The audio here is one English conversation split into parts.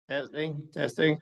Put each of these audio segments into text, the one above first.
Testing, testing.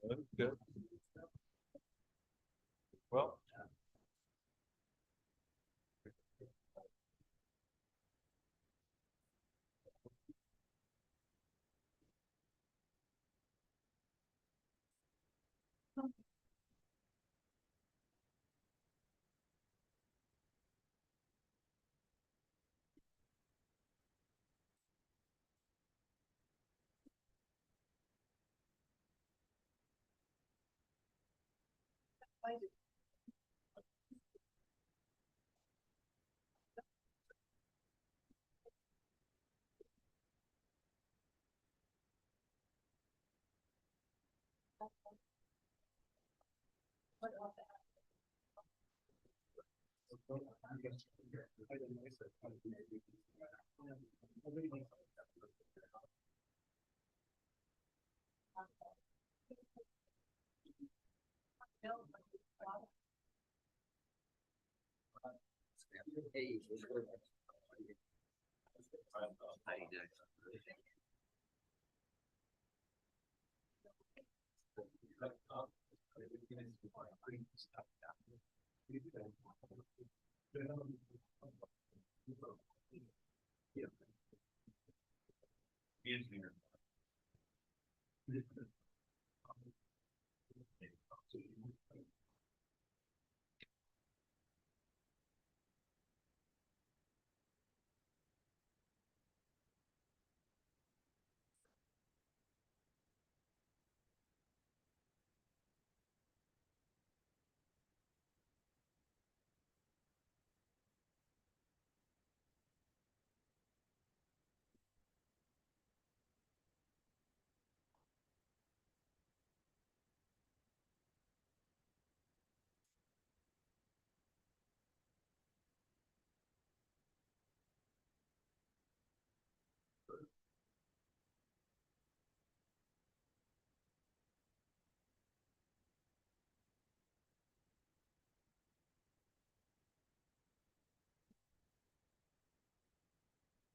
Good. Well.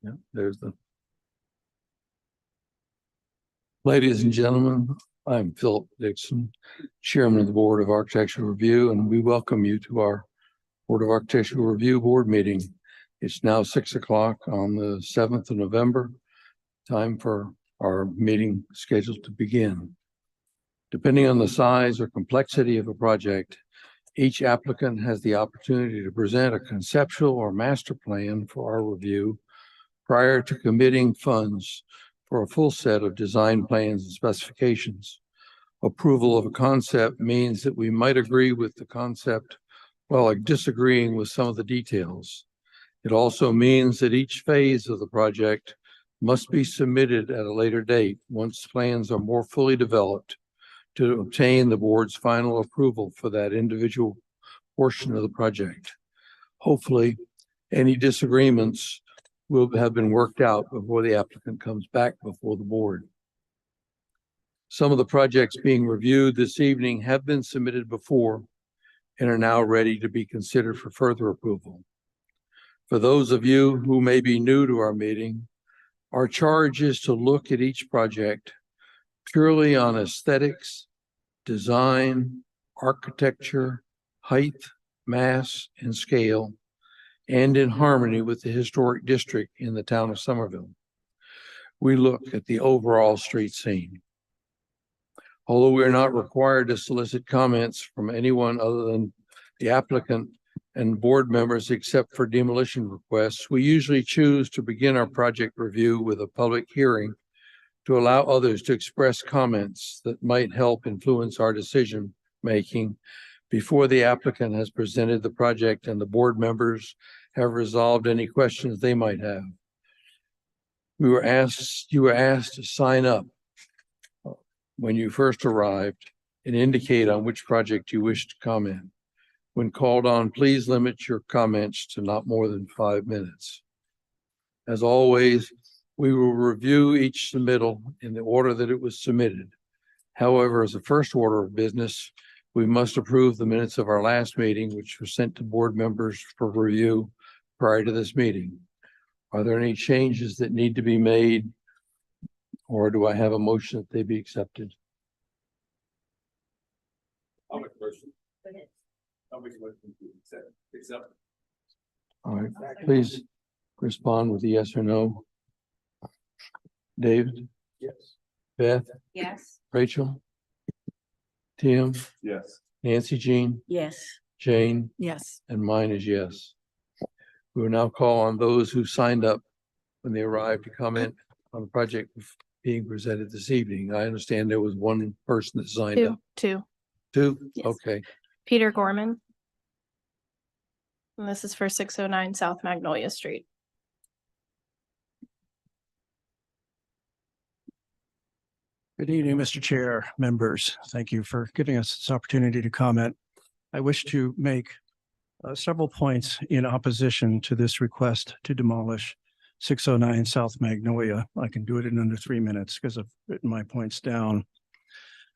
Yeah, there's the. Ladies and gentlemen, I'm Philip Dixon, Chairman of the Board of Architectural Review, and we welcome you to our Board of Architectural Review Board meeting. It's now 6 o'clock on the 7th of November. Time for our meeting scheduled to begin. Depending on the size or complexity of a project, each applicant has the opportunity to present a conceptual or master plan for our review prior to committing funds for a full set of design plans and specifications. Approval of a concept means that we might agree with the concept while disagreeing with some of the details. It also means that each phase of the project must be submitted at a later date once plans are more fully developed to obtain the board's final approval for that individual portion of the project. Hopefully, any disagreements will have been worked out before the applicant comes back before the board. Some of the projects being reviewed this evening have been submitted before and are now ready to be considered for further approval. For those of you who may be new to our meeting, our charge is to look at each project purely on aesthetics, design, architecture, height, mass, and scale, and in harmony with the historic district in the town of Somerville. We look at the overall street scene. Although we are not required to solicit comments from anyone other than the applicant and board members except for demolition requests, we usually choose to begin our project review with a public hearing to allow others to express comments that might help influence our decision making before the applicant has presented the project and the board members have resolved any questions they might have. You were asked to sign up when you first arrived and indicate on which project you wish to comment. When called on, please limit your comments to not more than 5 minutes. As always, we will review each submittal in the order that it was submitted. However, as a first order of business, we must approve the minutes of our last meeting, which were sent to board members for review prior to this meeting. Are there any changes that need to be made, or do I have a motion that they be accepted? Accept. All right, please respond with a yes or no. David, Yes. Beth, Yes. Rachel, Tim, Yes. Nancy Jean, Yes. Jane, Yes. and mine is yes. We will now call on those who signed up when they arrived to comment on the project being presented this evening. I understand there was one person that signed up. Two. Two? Yes. Okay. Peter Gorman. And this is for 609 South Magnolia Street. Good evening, Mr. Chair, members. Thank you for giving us this opportunity to comment. I wish to make several points in opposition to this request to demolish 609 South Magnolia. I can do it in under 3 minutes because I've written my points down.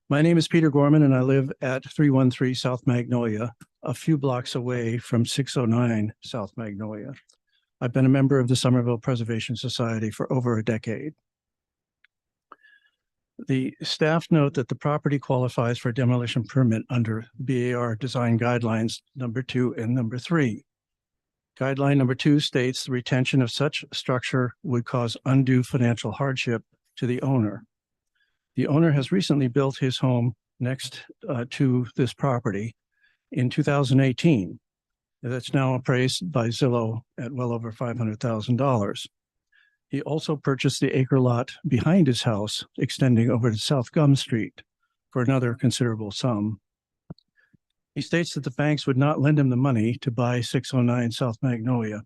My name is Peter Gorman and I live at 313 South Magnolia, a few blocks away from 609 South Magnolia. I've been a member of the Somerville Preservation Society for over a decade. The staff note that the property qualifies for demolition permit under BAR Design Guidelines number 2 and number 3. Guideline number 2 states the retention of such structure would cause undue financial hardship to the owner. The owner has recently built his home next to this property in 2018. That's now appraised by Zillow at well over $500,000. He also purchased the acre lot behind his house, extending over to South Gum Street for another considerable sum. He states that the banks would not lend him the money to buy 609 South Magnolia,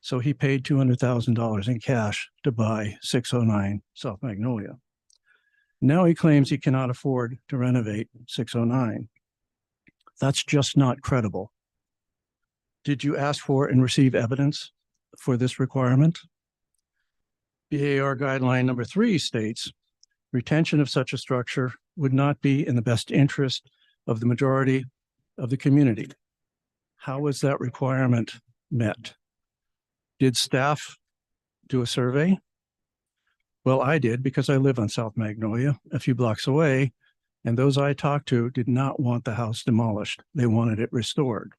so he paid $200,000 in cash to buy 609 South Magnolia. Now he claims he cannot afford to renovate 609. That's just not credible. Did you ask for and receive evidence for this requirement? BAR guideline number 3 states retention of such a structure would not be in the best interest of the majority of the community. How was that requirement met? Did staff do a survey? Well, I did because I live on South Magnolia, a few blocks away, and those I talked to did not want the house demolished. They wanted it restored.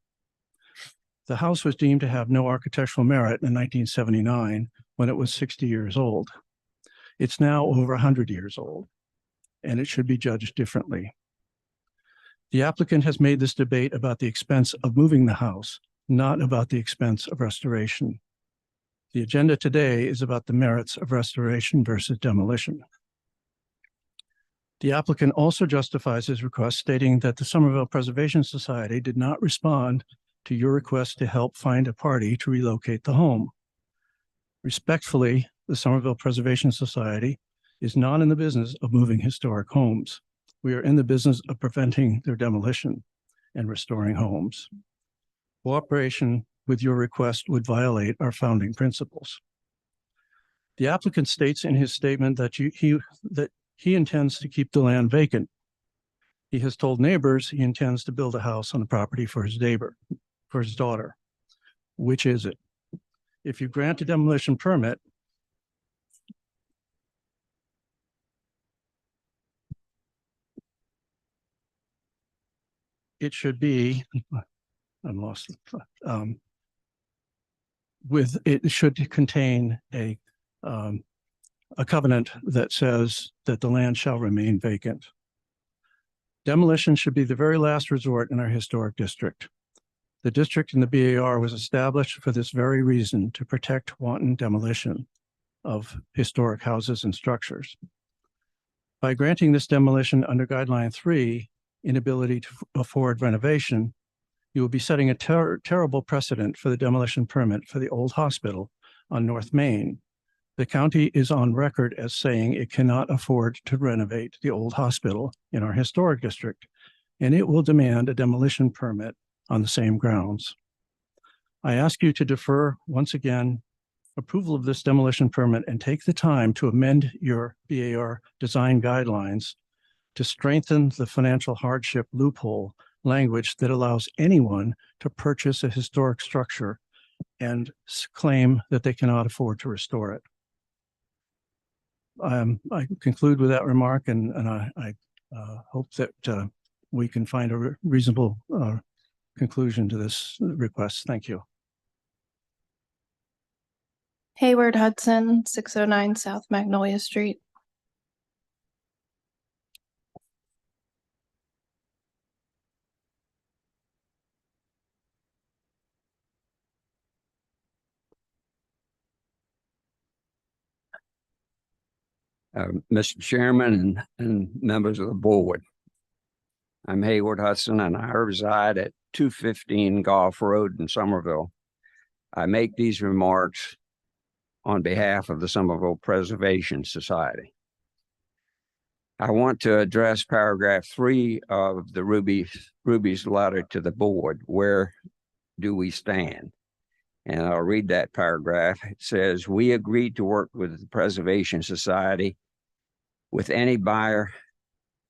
The house was deemed to have no architectural merit in 1979 when it was 60 years old. It's now over 100 years old, and it should be judged differently. The applicant has made this debate about the expense of moving the house, not about the expense of restoration. The agenda today is about the merits of restoration versus demolition. The applicant also justifies his request stating that the Somerville Preservation Society did not respond to your request to help find a party to relocate the home. Respectfully, the Somerville Preservation Society is not in the business of moving historic homes. We are in the business of preventing their demolition and restoring homes. Cooperation with your request would violate our founding principles. The applicant states in his statement that he intends to keep the land vacant. He has told neighbors he intends to build a house on the property for his neighbor, for his daughter. Which is it? If you grant a demolition permit, it should be, I'm lost. It should contain a covenant that says that the land shall remain vacant. Demolition should be the very last resort in our historic district. The district in the BAR was established for this very reason, to protect wanton demolition of historic houses and structures. By granting this demolition under Guideline 3, inability to afford renovation, you will be setting a terrible precedent for the demolition permit for the old hospital on North Main. The county is on record as saying it cannot afford to renovate the old hospital in our historic district, and it will demand a demolition permit on the same grounds. I ask you to defer once again approval of this demolition permit and take the time to amend your BAR design guidelines to strengthen the financial hardship loophole language that allows anyone to purchase a historic structure and claim that they cannot afford to restore it. I conclude with that remark, and I hope that we can find a reasonable conclusion to this request. Thank you. Hayward Hudson, 609 South Magnolia Street. Mr. Chairman and members of the board. I'm Hayward Hudson and I reside at 215 Golf Road in Somerville. I make these remarks on behalf of the Somerville Preservation Society. I want to address paragraph 3 of the Ruby's letter to the board. Where do we stand? And I'll read that paragraph. It says, we agreed to work with the Preservation Society with any buyer,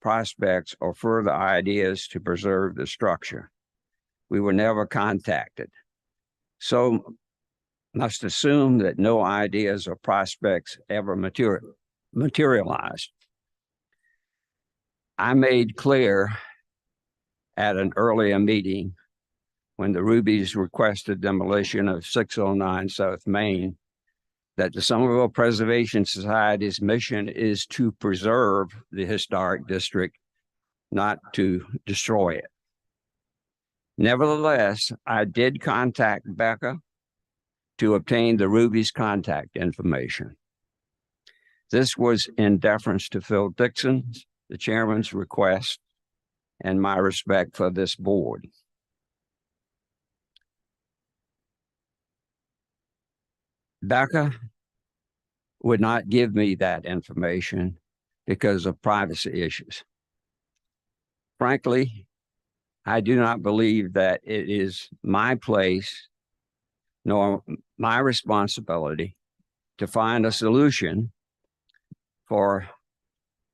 prospects, or further ideas to preserve the structure. We were never contacted. So must assume that no ideas or prospects ever materialized. I made clear at an earlier meeting when the Rubies requested demolition of 609 South Main that the Somerville Preservation Society's mission is to preserve the historic district, not to destroy it. Nevertheless, I did contact Becca to obtain the Ruby's contact information. This was in deference to Phil Dixon, the chairman's request, and my respect for this board. Becca would not give me that information because of privacy issues. Frankly, I do not believe that it is my place nor my responsibility to find a solution for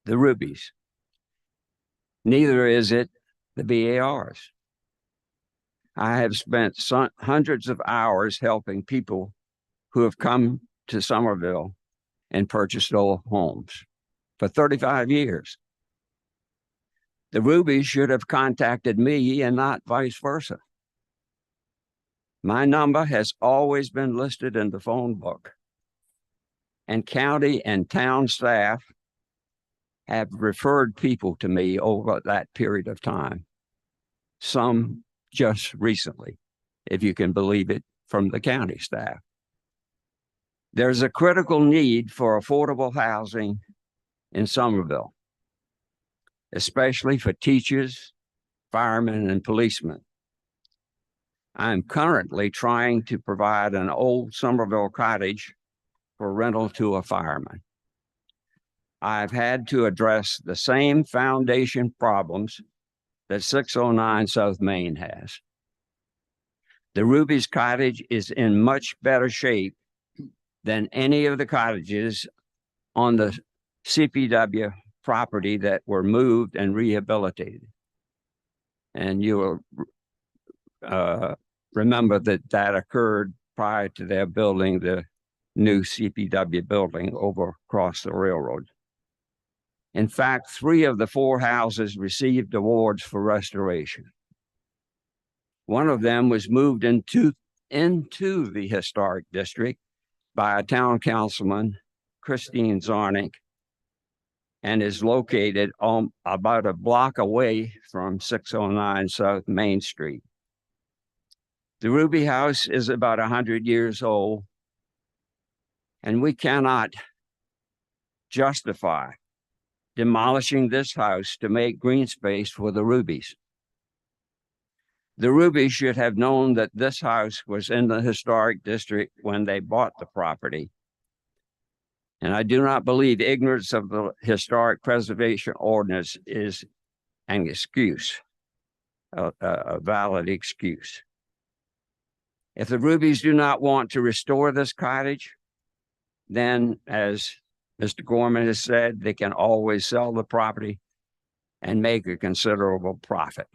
the Rubies. Neither is it the BAR's. I have spent hundreds of hours helping people who have come to Somerville and purchased old homes for 35 years. The Rubies should have contacted me and not vice versa. My number has always been listed in the phone book, and county and town staff have referred people to me over that period of time. Some just recently, if you can believe it, from the county staff. There's a critical need for affordable housing in Somerville, especially for teachers, firemen, and policemen. I'm currently trying to provide an old Somerville cottage for rental to a fireman. I've had to address the same foundation problems that 609 South Main has. The Ruby's cottage is in much better shape than any of the cottages on the CPW property that were moved and rehabilitated. And you will remember that that occurred prior to their building the new CPW building over across the railroad. In fact, 3 of the 4 houses received awards for restoration. One of them was moved into the historic district by a town councilman, Christine Zarnik, and is located about a block away from 609 South Main Street. The Ruby House is about 100 years old, and we cannot justify demolishing this house to make green space for the Rubies. The Rubies should have known that this house was in the historic district when they bought the property. And I do not believe ignorance of the historic preservation ordinance is an excuse, a valid excuse. If the Rubies do not want to restore this cottage, then as Mr. Gorman has said, they can always sell the property and make a considerable profit.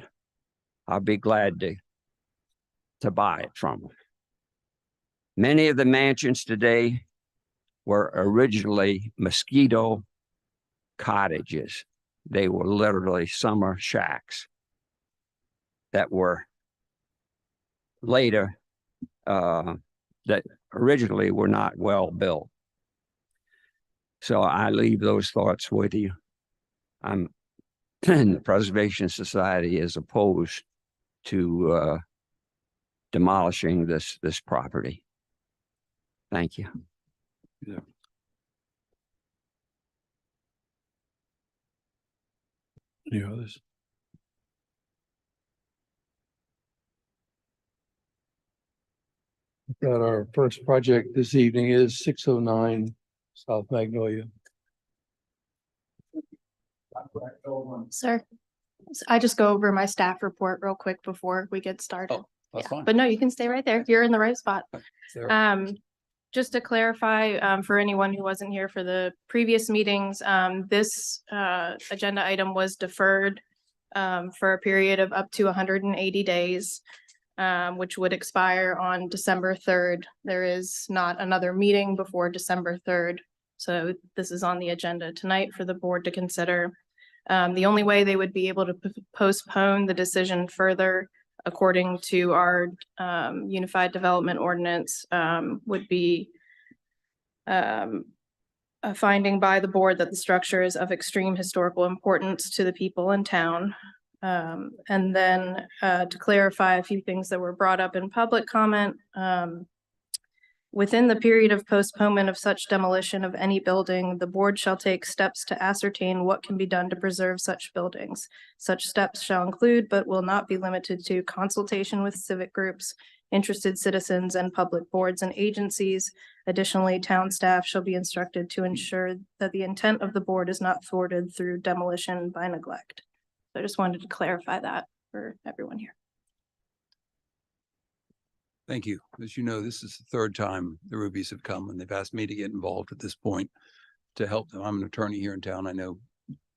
I'll be glad to buy it from them. Many of the mansions today were originally mosquito cottages. They were literally summer shacks that were later that originally were not well built. So I leave those thoughts with you. The Preservation Society is opposed to demolishing this property. Thank you. Any others? Got our first project this evening is 609 South Magnolia. Sir, I just go over my staff report real quick before we get started. Oh, that's Yeah, fine. but no, you can stay right there. You're in the right spot. There. Just to clarify, for anyone who wasn't here for the previous meetings, this agenda item was deferred for a period of up to 180 days, which would expire on December 3rd. There is not another meeting before December 3rd. So this is on the agenda tonight for the board to consider. The only way they would be able to postpone the decision further, according to our Unified Development Ordinance, would be a finding by the board that the structure is of extreme historical importance to the people in town. And then to clarify a few things that were brought up in public comment, within the period of postponement of such demolition of any building, the board shall take steps to ascertain what can be done to preserve such buildings. Such steps shall include, but will not be limited to, consultation with civic groups, interested citizens, and public boards and agencies. Additionally, town staff shall be instructed to ensure that the intent of the board is not thwarted through demolition by neglect. So I just wanted to clarify that for everyone here. Thank you. As you know, this is the third time the Rubies have come, and they've asked me to get involved at this point to help them. I'm an attorney here in town. I know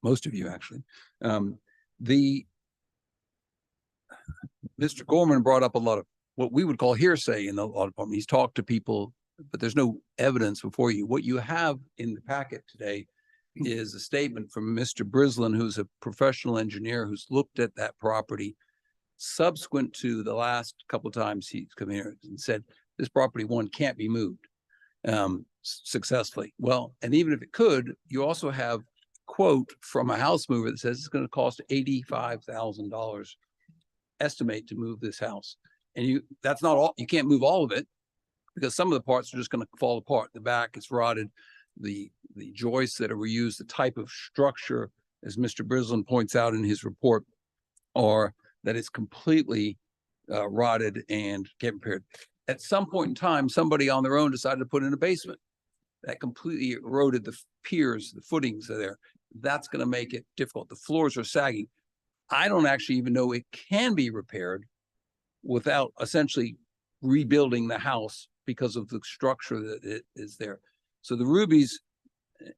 most of you actually. Mr. Gorman brought up a lot of what we would call hearsay in the law department. He's talked to people, but there's no evidence before you. What you have in the packet today is a statement from Mr. Brislin, who's a professional engineer who's looked at that property subsequent to the last couple of times he's come here and said, this property, one, can't be moved successfully. Well, and even if it could, you also have a quote from a house mover that says it's going to cost $85,000 estimate to move this house. And that's not all, you can't move all of it because some of the parts are just going to fall apart. The back is rotted, the joists that are reused, the type of structure, as Mr. Brislin points out in his report, are that it's completely rotted and can't be repaired. At some point in time, somebody on their own decided to put in a basement. That completely eroded the piers, the footings are there. That's going to make it difficult. The floors are sagging. I don't actually even know it can be repaired without essentially rebuilding the house because of the structure that it is there. So the Rubies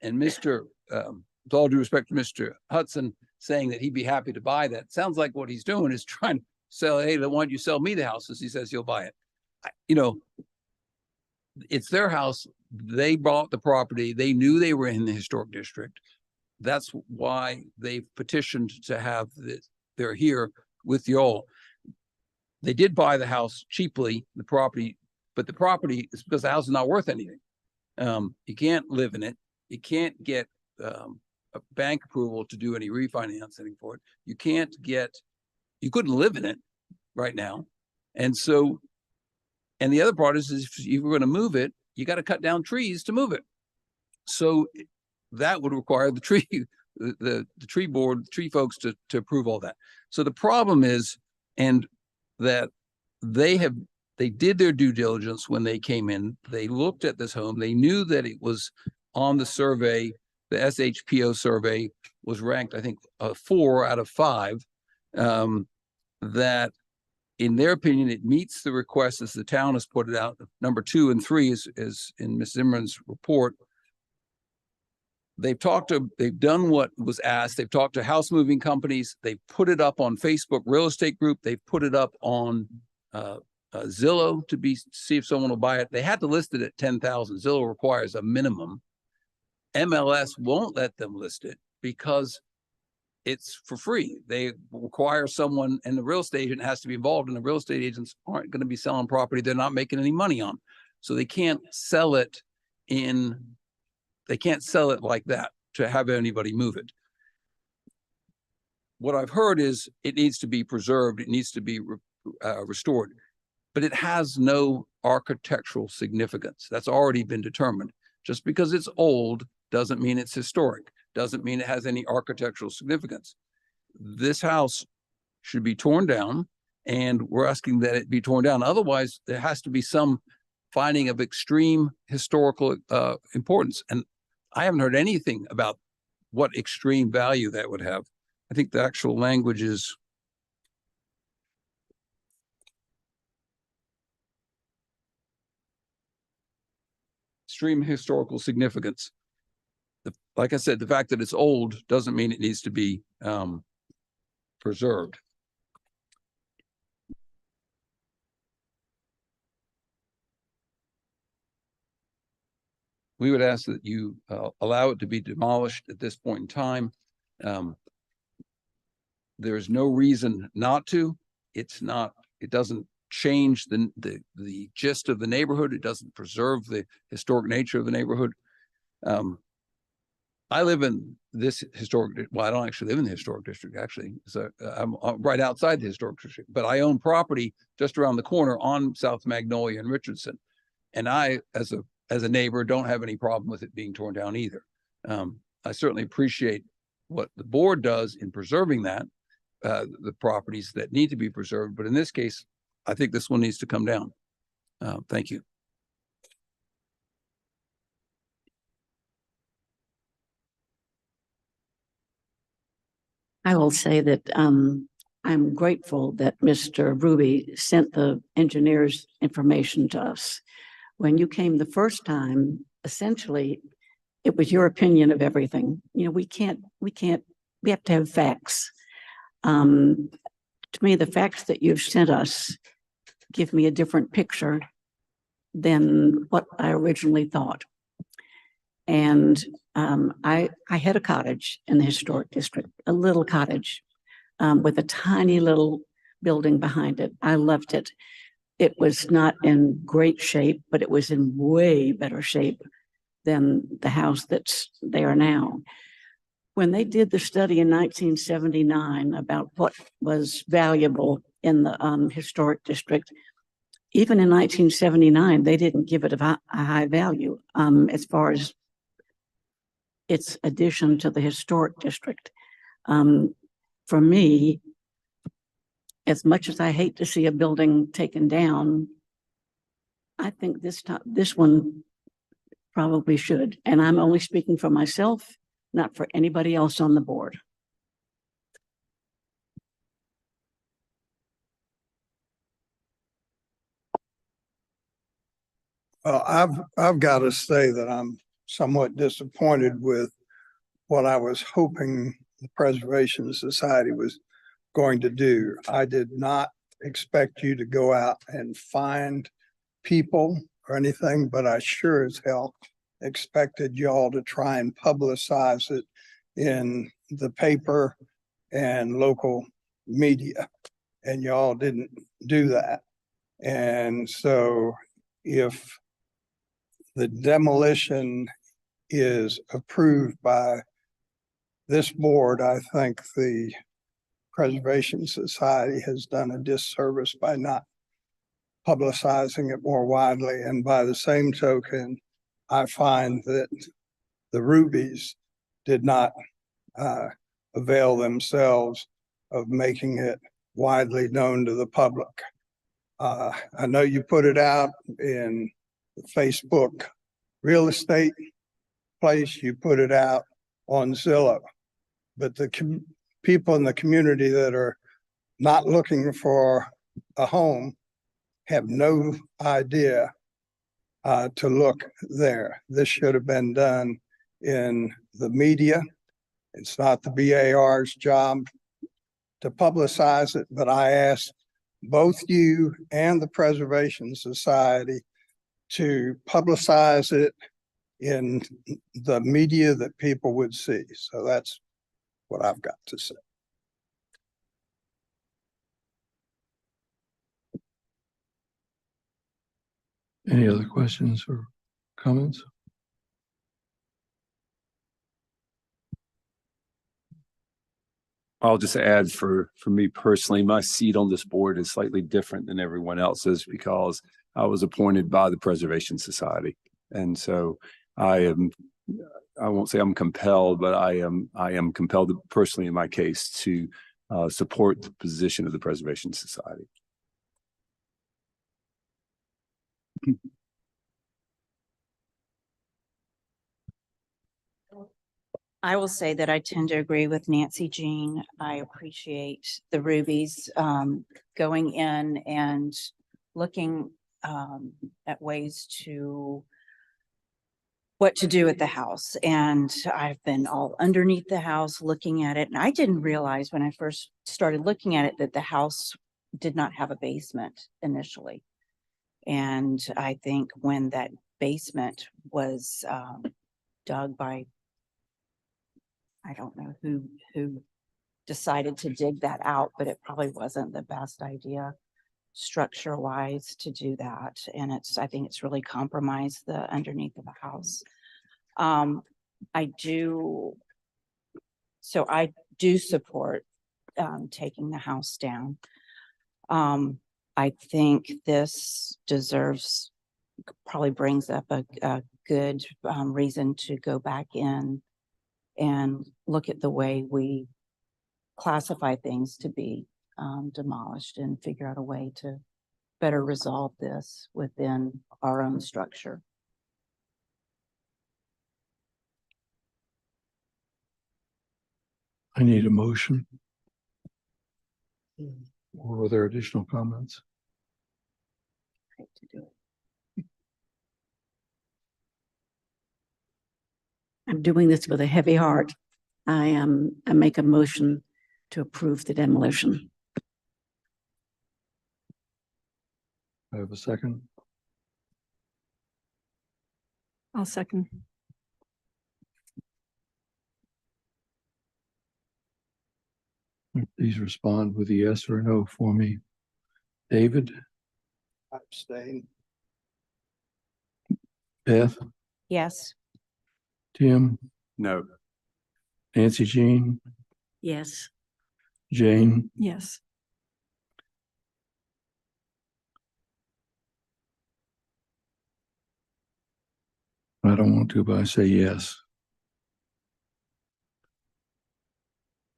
and Mr. With all due respect to Mr. Hudson saying that he'd be happy to buy that, sounds like what he's doing is trying to sell, hey, why don't you sell me the house? As he says he'll buy it. It's their house. They bought the property. They knew they were in the historic district. That's why they petitioned to have this. They're here with y'all. They did buy the house cheaply, the property, but the property is because the house is not worth anything. You can't live in it. You can't get a bank approval to do any refinancing for it. You couldn't live in it right now. And so, and the other part is if you were going to move it, you got to cut down trees to move it. So that would require the tree, the tree board, tree folks to approve all that. So the problem is, and that they did their due diligence when they came in. They looked at this home. They knew that it was on the survey. The SHPO survey was ranked, I think, 4 out of 5. That, in their opinion, it meets the request as the town has put it out. Number 2 and 3 is in Ms. Zimmerman's report. They've done what was asked. They've talked to house moving companies. They've put it up on Facebook Real Estate Group. They've put it up on Zillow to see if someone will buy it. They had to list it at 10,000. Zillow requires a minimum. MLS won't let them list it because it's for free. They require someone, and the real estate agent has to be involved, and the real estate agents aren't going to be selling property they're not making any money on. So they can't sell it like that to have anybody move it. What I've heard is it needs to be preserved. It needs to be restored, but it has no architectural significance. That's already been determined. Just because it's old doesn't mean it's historic, doesn't mean it has any architectural significance. This house should be torn down, and we're asking that it be torn down. Otherwise, there has to be some finding of extreme historical importance. And I haven't heard anything about what extreme value that would have. I think the actual language is extreme historical significance. Like I said, the fact that it's old doesn't mean it needs to be preserved. We would ask that you allow it to be demolished at this point in time. There's no reason not to. It doesn't change the gist of the neighborhood. It doesn't preserve the historic nature of the neighborhood. I live in this historic, well, I don't actually live in the historic district, actually. So I'm right outside the historic district, but I own property just around the corner on South Magnolia and Richardson. And I, as a neighbor, don't have any problem with it being torn down either. I certainly appreciate what the board does in preserving that, the properties that need to be preserved. But in this case, I think this one needs to come down. Thank you. I will say that I'm grateful that Mr. Ruby sent the engineer's information to us. When you came the first time, essentially, it was your opinion of everything. You know, we have to have facts. To me, the facts that you've sent us give me a different picture than what I originally thought. And I had a cottage in the historic district, a little cottage with a tiny little building behind it. I loved it. It was not in great shape, but it was in way better shape than the house that's there now. When they did the study in 1979 about what was valuable in the historic district, even in 1979, they didn't give it a high value as far as its addition to the historic district. For me, as much as I hate to see a building taken down, I think this one probably should. And I'm only speaking for myself, not for anybody else on the board. Well, I've got to say that I'm somewhat disappointed with what I was hoping the Preservation Society was going to do. I did not expect you to go out and find people or anything, but I sure as hell expected y'all to try and publicize it in the paper and local media, and y'all didn't do that. And so if the demolition is approved by this board, I think the Preservation Society has done a disservice by not publicizing it more widely. And by the same token, I find that the Rubies did not avail themselves of making it widely known to the public. I know you put it out in Facebook real estate place, you put it out on Zillow, but the people in the community that are not looking for a home have no idea to look there. This should have been done in the media. It's not the BAR's job to publicize it, but I asked both you and the Preservation Society to publicize it in the media that people would see. So that's what I've got to say. Any other questions or comments? I'll just add for me personally, my seat on this board is slightly different than everyone else's because I was appointed by the Preservation Society. And so I won't say I'm compelled, but I am compelled personally in my case to support the position of the Preservation Society. I will say that I tend to agree with Nancy Jean. I appreciate the Rubies going in and looking at ways to what to do at the house. And I've been all underneath the house looking at it. And I didn't realize when I first started looking at it that the house did not have a basement initially. And I think when that basement was dug by, I don't know who decided to dig that out, but it probably wasn't the best idea structure wise to do that. And I think it's really compromised the underneath of the house. I do support taking the house down. I think this probably brings up a good reason to go back in and look at the way we classify things to be demolished and figure out a way to better resolve this within our own structure. I need a motion. Or were there additional comments? To do it. I'm doing this with a heavy heart. I make a motion to approve the demolition. I have a second. I'll second. Please respond with a yes or a no for me. David, I abstain. Beth, Yes. Tim, No. Nancy Jean, Yes. Jane, Yes. I don't want to, but I say yes.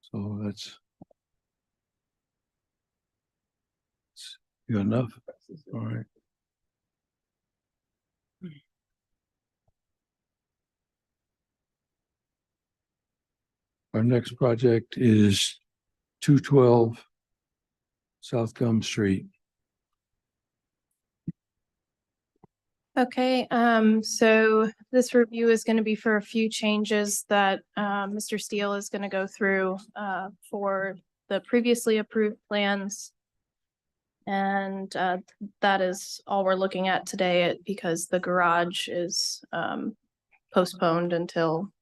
So that's good enough. All right. Our next project is 212 South Gum Street. Okay, so this review is going to be for a few changes that Mr. Steele is going to go through for the previously approved plans. And that is all we're looking at today because the garage is postponed until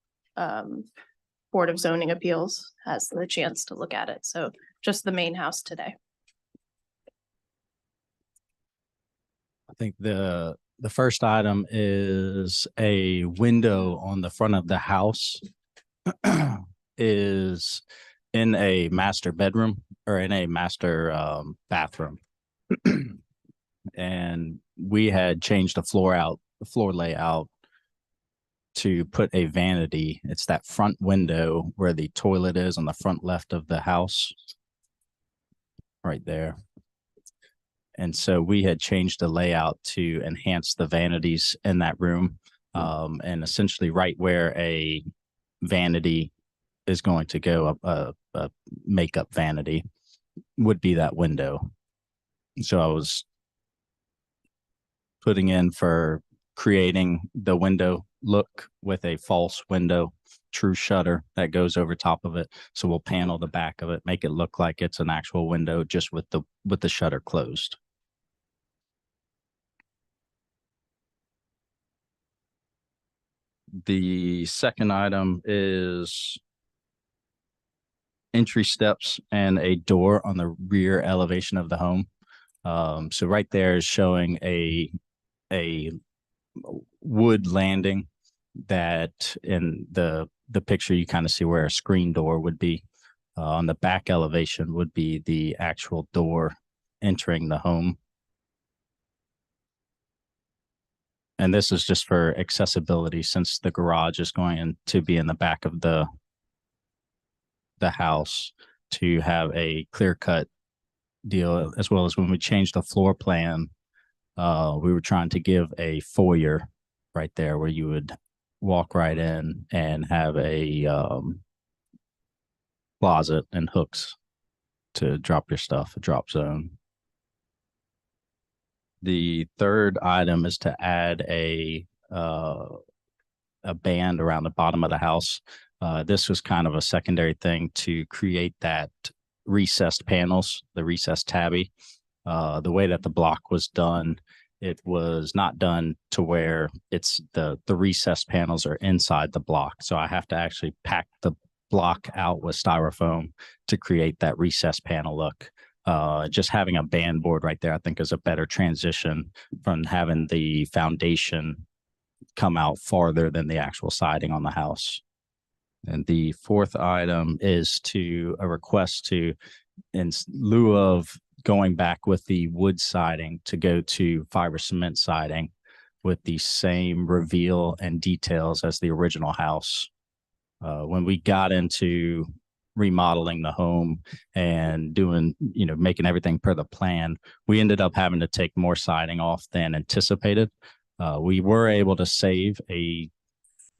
Board of Zoning Appeals has the chance to look at it. So just the main house today. I think the first item is a window on the front of the house is in a master bedroom or in a master bathroom. And we had changed the floor layout to put a vanity. It's that front window where the toilet is on the front left of the house. Right there. And so we had changed the layout to enhance the vanities in that room. And essentially right where a vanity is going to go, a makeup vanity would be that window. So I was putting in for creating the window look with a false window, true shutter that goes over top of it. So we'll panel the back of it, make it look like it's an actual window just with the shutter closed. The second item is entry steps and a door on the rear elevation of the home. So right there is showing a wood landing that in the picture you kind of see where a screen door would be. On the back elevation would be the actual door entering the home. And this is just for accessibility, since the garage is going to be in the back of the house, to have a clear cut deal, as well as when we changed the floor plan, we were trying to give a foyer right there where you would walk right in and have a closet and hooks to drop your stuff, a drop zone. The third item is to add a band around the bottom of the house. This was kind of a secondary thing to create that recessed panels, the recessed tabby. The way that the block was done, it was not done to where it's the recessed panels are inside the block. So I have to actually pack the block out with styrofoam to create that recessed panel look. Just having a band board right there, I think, is a better transition from having the foundation come out farther than the actual siding on the house. And the fourth item is a request to, in lieu of going back with the wood siding, to go to fiber cement siding with the same reveal and details as the original house. When we got into remodeling the home and doing, making everything per the plan, we ended up having to take more siding off than anticipated. We were able to save a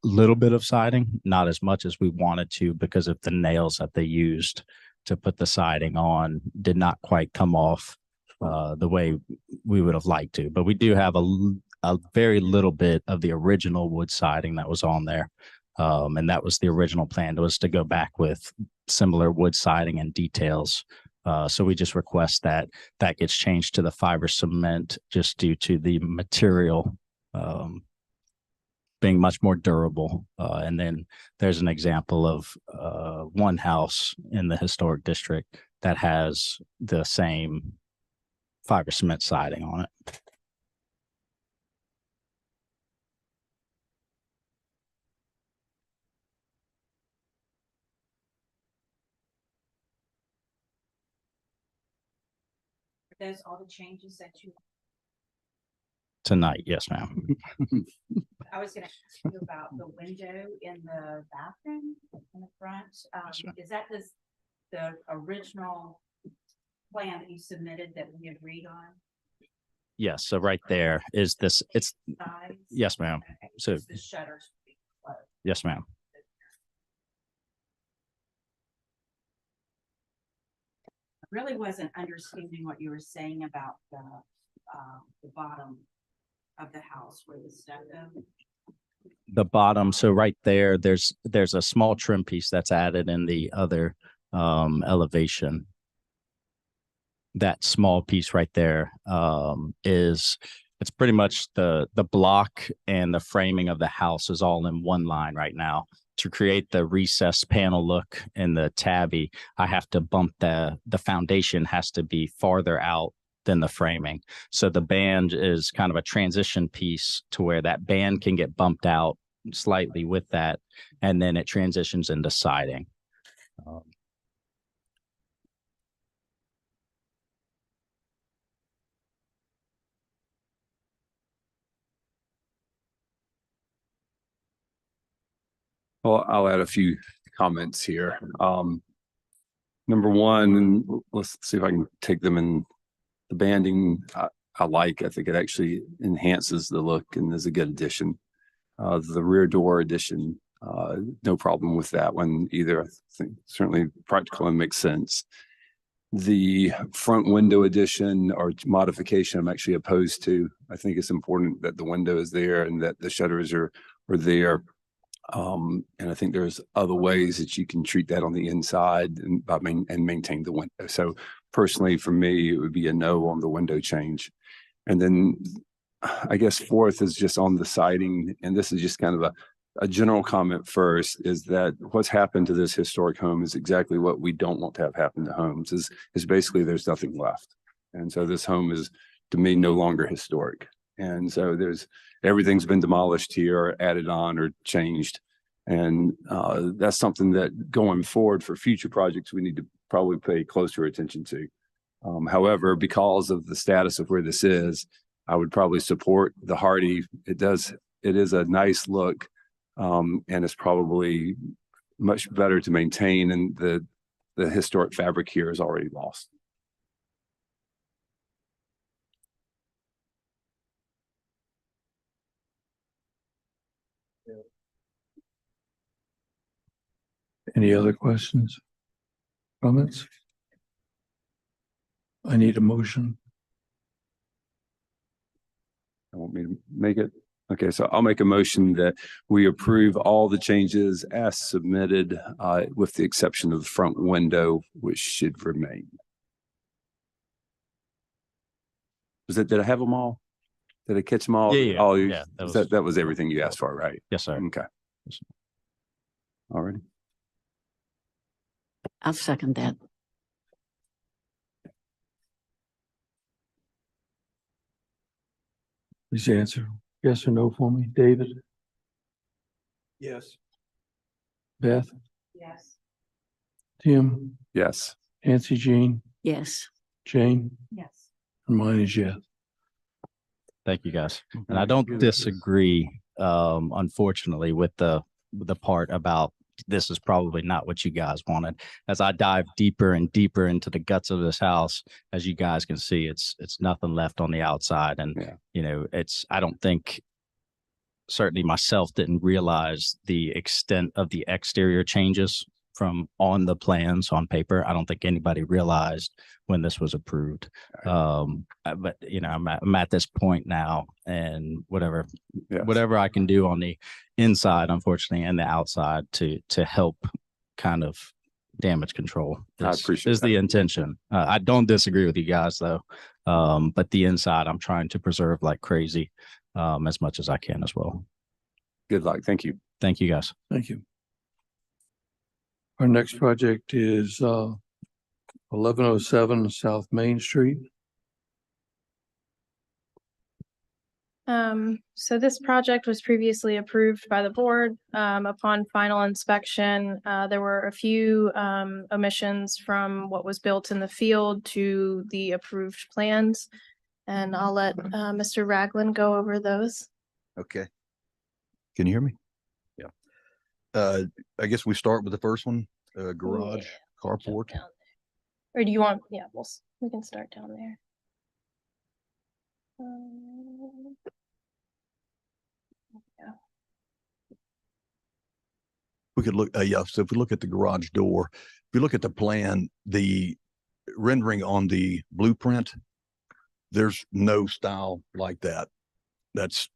little bit of siding, not as much as we wanted to, because of the nails that they used to put the siding on did not quite come off the way we would have liked to. But we do have a very little bit of the original wood siding that was on there. And that was the original plan, was to go back with similar wood siding and details. So we just request that gets changed to the fiber cement, just due to the material being much more durable. And then there's an example of one house in the historic district that has the same fiber cement siding on it. Those all the changes that you, Tonight, yes, ma'am. I was gonna ask you about the window in the bathroom in the front. Yes, ma'am. Is that the original plan that you submitted that we agreed on? Yes, so right there is this, it's, Size? yes, ma'am. Okay, So, the shutters will be closed. yes, ma'am. I really wasn't understanding what you were saying about the bottom of the house where the stucco. The bottom, so right there, there's a small trim piece that's added in the other elevation. That small piece right there it's pretty much the block and the framing of the house is all in one line right now. To create the recessed panel look and the tabby, I have to bump the foundation has to be farther out than the framing. So the band is kind of a transition piece to where that band can get bumped out slightly with that, and then it transitions into siding. Well, I'll add a few comments here. Number one, and let's see if I can take them in the banding. I think it actually enhances the look and is a good addition. The rear door addition, no problem with that one either. I think certainly practical and makes sense. The front window addition or modification, I'm actually opposed to. I think it's important that the window is there and that the shutters are there. And I think there's other ways that you can treat that on the inside and maintain the window. So personally, for me, it would be a no on the window change. And then I guess fourth is just on the siding. And this is just kind of a general comment first is that what's happened to this historic home is exactly what we don't want to have happen to homes is basically there's nothing left. And so this home is to me no longer historic. And so everything's been demolished here, added on or changed. And that's something that going forward for future projects, we need to probably pay closer attention to. However, because of the status of where this is, I would probably support the Hardy. It is a nice look. And it's probably much better to maintain, and the historic fabric here is already lost. Any other questions? Comments? I need a motion. I want me to make it. Okay, so I'll make a motion that we approve all the changes as submitted, with the exception of the front window, which should remain. Did I have them all? Did I catch them all? Yeah, yeah, Oh, yeah, that was everything you asked for, right? Yes, sir. Okay. All right. I'll second that. Please answer yes or no for me. David, Yes. Beth, Yes. Tim, Yes. Nancy Jean, Yes. Jane, Yes. and mine is yes. Thank you, guys. And I don't disagree, unfortunately, with the part about this is probably not what you guys wanted. As I dive deeper and deeper into the guts of this house, as you guys can see, it's nothing left on the outside. And, I don't think, certainly myself didn't realize the extent of the exterior changes from on the plans on paper. I don't think anybody realized when this was approved. But I'm at this point now, and whatever I can do on the inside, unfortunately, and the outside to help kind of damage control I appreciate is the intention. I don't disagree with you guys though. But the inside I'm trying to preserve like crazy, as much as I can as well. Good luck. Thank you. Thank you, guys. Thank you. Our next project is 1107 South Main Street. So this project was previously approved by the board. Upon final inspection, there were a few omissions from what was built in the field to the approved plans. And I'll let Mr. Ragland go over those. Okay. Can you hear me? Yeah. I guess we start with the first one, garage, carport. Down there. Or do you want, we can start down there. Yeah. We could look, so if we look at the garage door, if we look at the plan, the rendering on the blueprint, there's no style like that. That's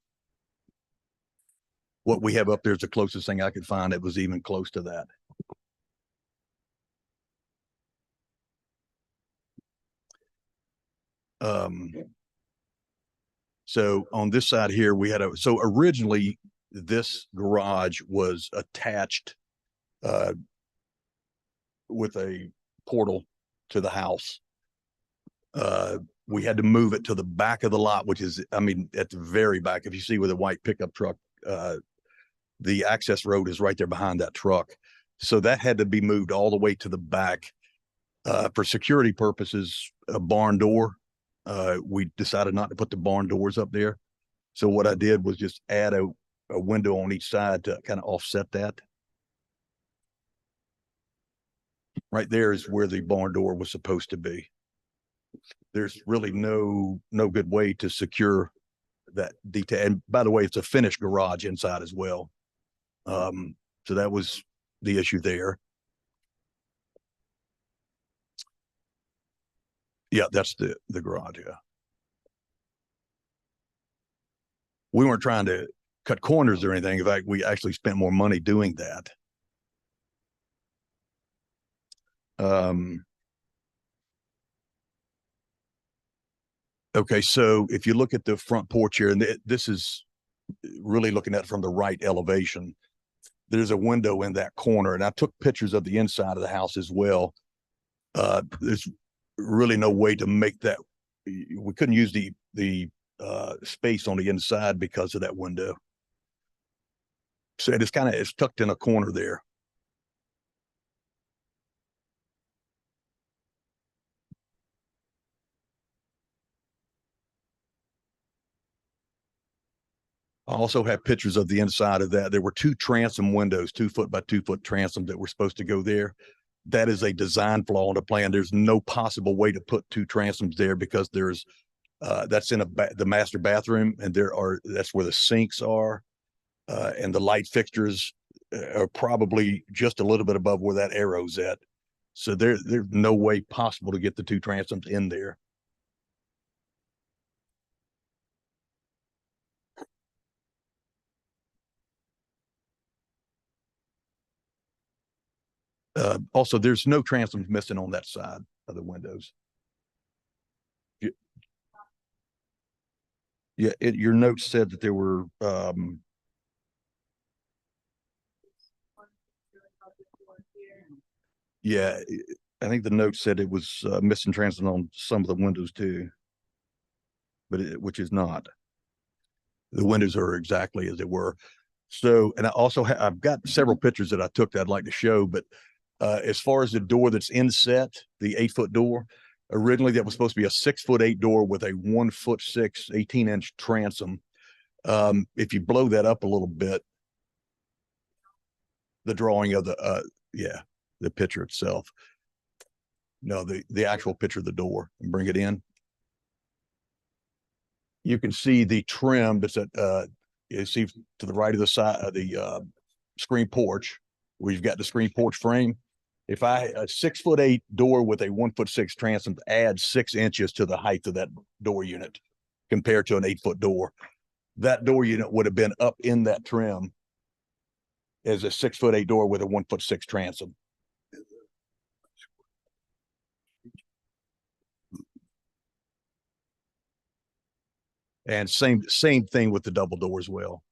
what we have up there is the closest thing I could find that was even close to that. So on this side here, we had so originally this garage was attached with a portal to the house. We had to move it to the back of the lot, which is, at the very back. If you see with a white pickup truck, the access road is right there behind that truck. So that had to be moved all the way to the back. For security purposes, a barn door. We decided not to put the barn doors up there. So what I did was just add a window on each side to kind of offset that. Right there is where the barn door was supposed to be. There's really no good way to secure that detail. And by the way, it's a finished garage inside as well. So that was the issue there. Yeah, that's the garage. Yeah. We weren't trying to cut corners or anything. In fact, we actually spent more money doing that. Okay, so if you look at the front porch here, and this is really looking at it from the right elevation, there's a window in that corner, and I took pictures of the inside of the house as well. There's really no way to make that. We couldn't use the space on the inside because of that window. So it's tucked in a corner there. I also have pictures of the inside of that. There were two transom windows, 2 foot by 2 foot transom that were supposed to go there. That is a design flaw in the plan. There's no possible way to put two transoms there because there's that's in the master bathroom, and that's where the sinks are, and the light fixtures are probably just a little bit above where that arrow's at. So there's no way possible to get the two transoms in there. Also, there's no transoms missing on that side of the windows. Yeah, your notes said that there were, yeah, I think the note said it was missing transom on some of the windows too, but which is not. The windows are exactly as they were. So, and I also I've got several pictures that I took that I'd like to show, but as far as the door that's inset, the 8-foot door, originally that was supposed to be a 6'8" door with a 1'6", 18-inch transom. If you blow that up a little bit, the drawing of the picture itself. No, the actual picture of the door, and bring it in. You can see the trim that's at you see to the right of the side of the screen porch, where you've got the screen porch frame. If a 6'8" door with a 1'6" transom adds 6 inches to the height of that door unit compared to an 8-foot door, that door unit would have been up in that trim as a 6'8" door with a 1'6" transom. And same thing with the double door as well.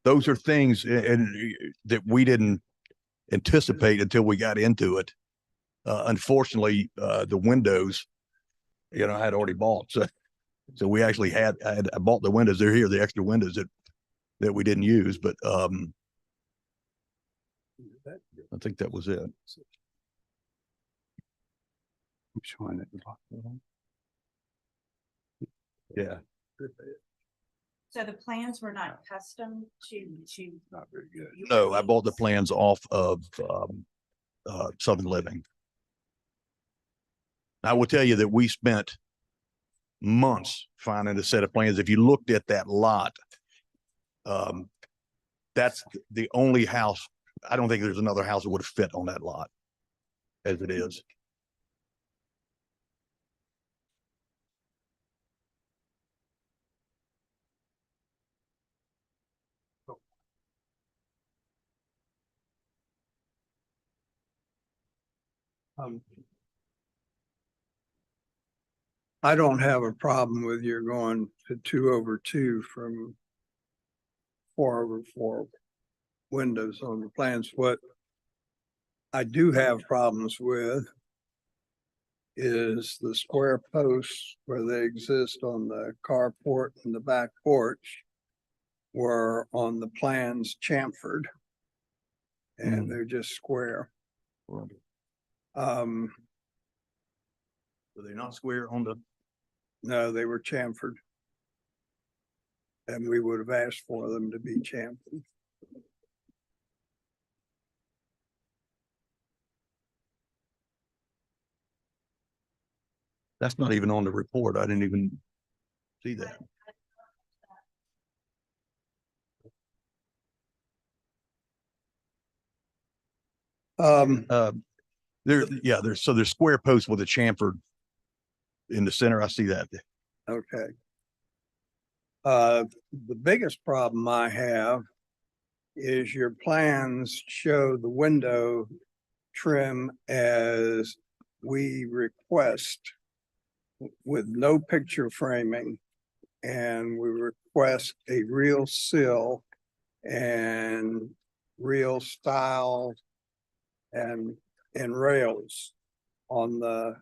Those are things that we didn't anticipate until we got into it. Unfortunately, the windows, I had already bought. So we actually I bought the windows. They're here, the extra windows that we didn't use, but I think that was it. I'm showing it. Yeah. So the plans were not custom to. Not very good. No, I bought the plans off of Southern Living. I will tell you that we spent months finding a set of plans. If you looked at that lot, that's the only house. I don't think there's another house that would have fit on that lot as it is. I don't have a problem with you going to 2/2 from 4/4 windows on the plans. What I do have problems with is the square posts where they exist on the carport and the back porch were on the plans chamfered. And they're just square. Were they not square on the? No, they were chamfered. And we would have asked for them to be chamfered. That's not even on the report. I didn't even see that. There's square posts with a chamfered in the center. I see that. Okay. The biggest problem I have is your plans show the window trim as we request with no picture framing. And we request a real sill and real style and rails on the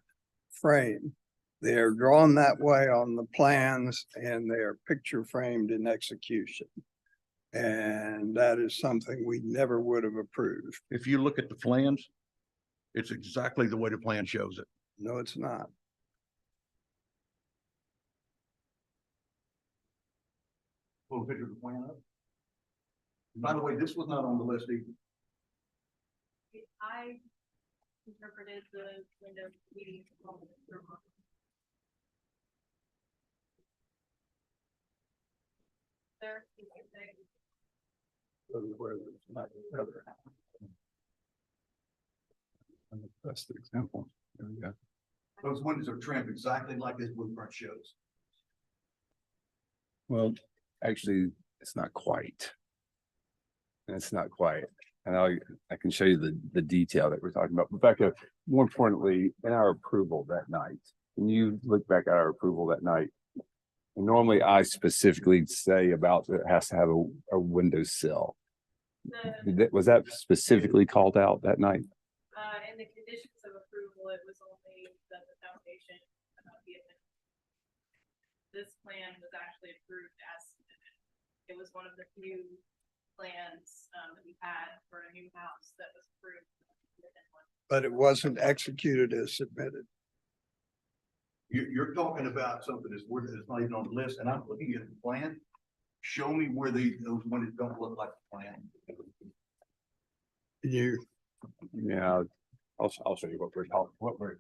frame. They're drawn that way on the plans and they're picture framed in execution. And that is something we never would have approved. If you look at the plans, it's exactly the way the plan shows it. No, it's not. Pull a picture of the plan up. By the way, this was not on the list either. I interpreted the window meeting. There. That's the example. There we go. Those windows are trimmed exactly like this blueprint shows. Well, actually, it's not quite. And it's not quite. And I can show you the detail that we're talking about. Rebecca, more importantly, in our approval that night, can you look back at our approval that night? And normally I specifically say about it has to have a window sill. Was that specifically called out that night? In the conditions of approval, it was only that the foundation be amended. This plan was actually approved as submitted. It was one of the few plans that we had for a new house that was approved. But it wasn't executed as submitted. You're talking about something that's not even on the list, and I'm looking at the plan. Show me where those windows don't look like the plan. You, Yeah, I'll show you what we're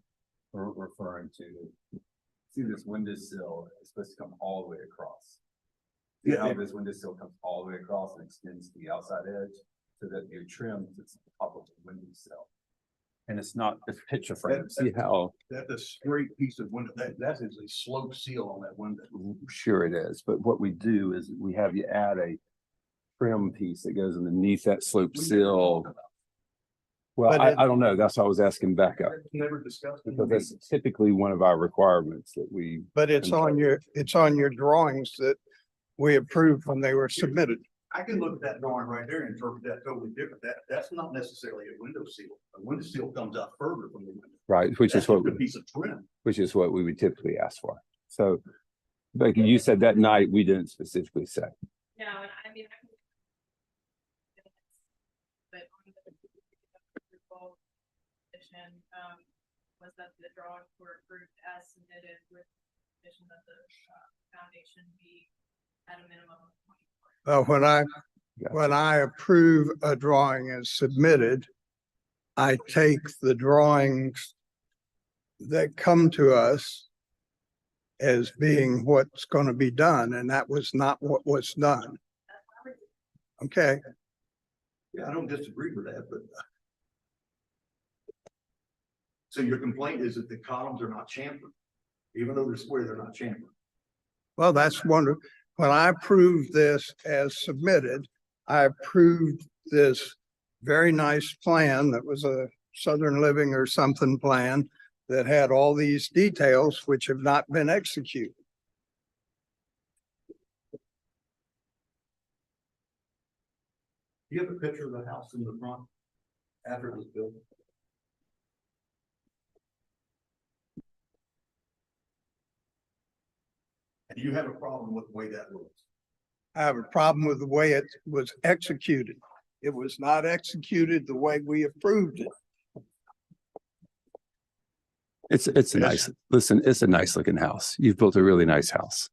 referring to. See this windowsill is supposed to come all the way across. See how this windowsill comes all the way across and extends to the outside edge so that your trim sits on top of the windowsill. And it's not, it's picture frame. See how? That's a straight piece of window. That is a slope seal on that window. Sure it is, but what we do is we have you add a trim piece that goes underneath that slope sill. Well, But I don't know. That's why I was asking Becca, Never discussed. because that's typically one of our requirements that we. but it's on your drawings that we approved when they were submitted. I can look at that drawing right there and interpret that totally different. That's not necessarily a window seal. A window seal comes out further from the window. Right, which is That's what, just a piece of trim. which is what we would typically ask for. So, Becky, you said that night, we didn't specifically say. No, and I mean, I can. But on the approval condition, was that the drawings were approved as submitted with condition that the foundation be at a minimum of 24. When I approve a drawing as submitted, I take the drawings that come to us as being what's going to be done, and that was not what was done. Okay, Yeah, I don't disagree with that, but. So your complaint is that the columns are not chamfered, even though they're square, they're not chamfered. well, that's wonderful. When I approved this as submitted, I approved this very nice plan that was a Southern Living or something plan that had all these details which have not been executed. Do you have a picture of the house in the front after it was built? And you have a problem with the way that looks? I have a problem with the way it was executed. It was not executed the way we approved it. It's a nice, listen, it's a nice looking house. You've built a really nice house.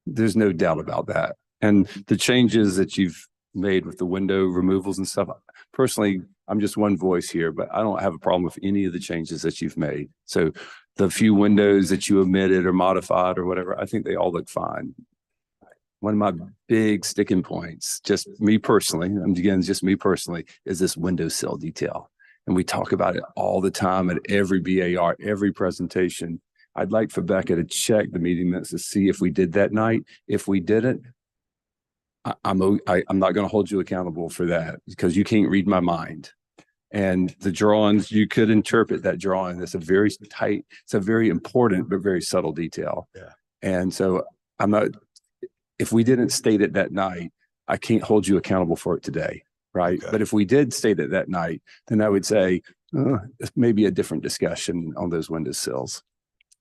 There's no doubt about that. And the changes that you've made with the window removals and stuff, personally, I'm just one voice here, but I don't have a problem with any of the changes that you've made. So the few windows that you omitted or modified or whatever, I think they all look fine. One of my big sticking points, just me personally, just me personally, is this windowsill detail. And we talk about it all the time at every BAR, every presentation. I'd like for Becca to check the meeting minutes to see if we did that night. If we didn't, I'm not going to hold you accountable for that because you can't read my mind. And the drawings, you could interpret that drawing. It's a very tight, it's a very important, but very subtle detail. Yeah. And so I'm not, if we didn't state it that night, I can't hold you accountable for it today. Right. Okay. But if we did state it that night, then I would say, it's maybe a different discussion on those windowsills.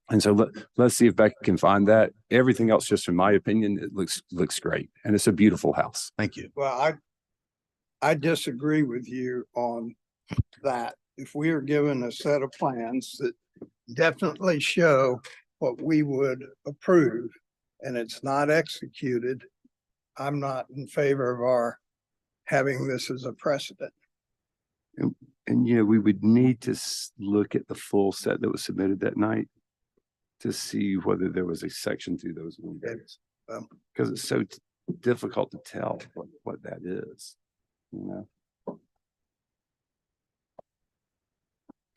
And so let's see if Becky can find that. Everything else, just in my opinion, it looks great. And it's a beautiful house. Thank you. Well, I disagree with you on that. If we are given a set of plans that definitely show what we would approve and it's not executed, I'm not in favor of our having this as a precedent. And, you know, we would need to look at the full set that was submitted that night to see whether there was a section through those windows. Because it's so difficult to tell what that is, you know?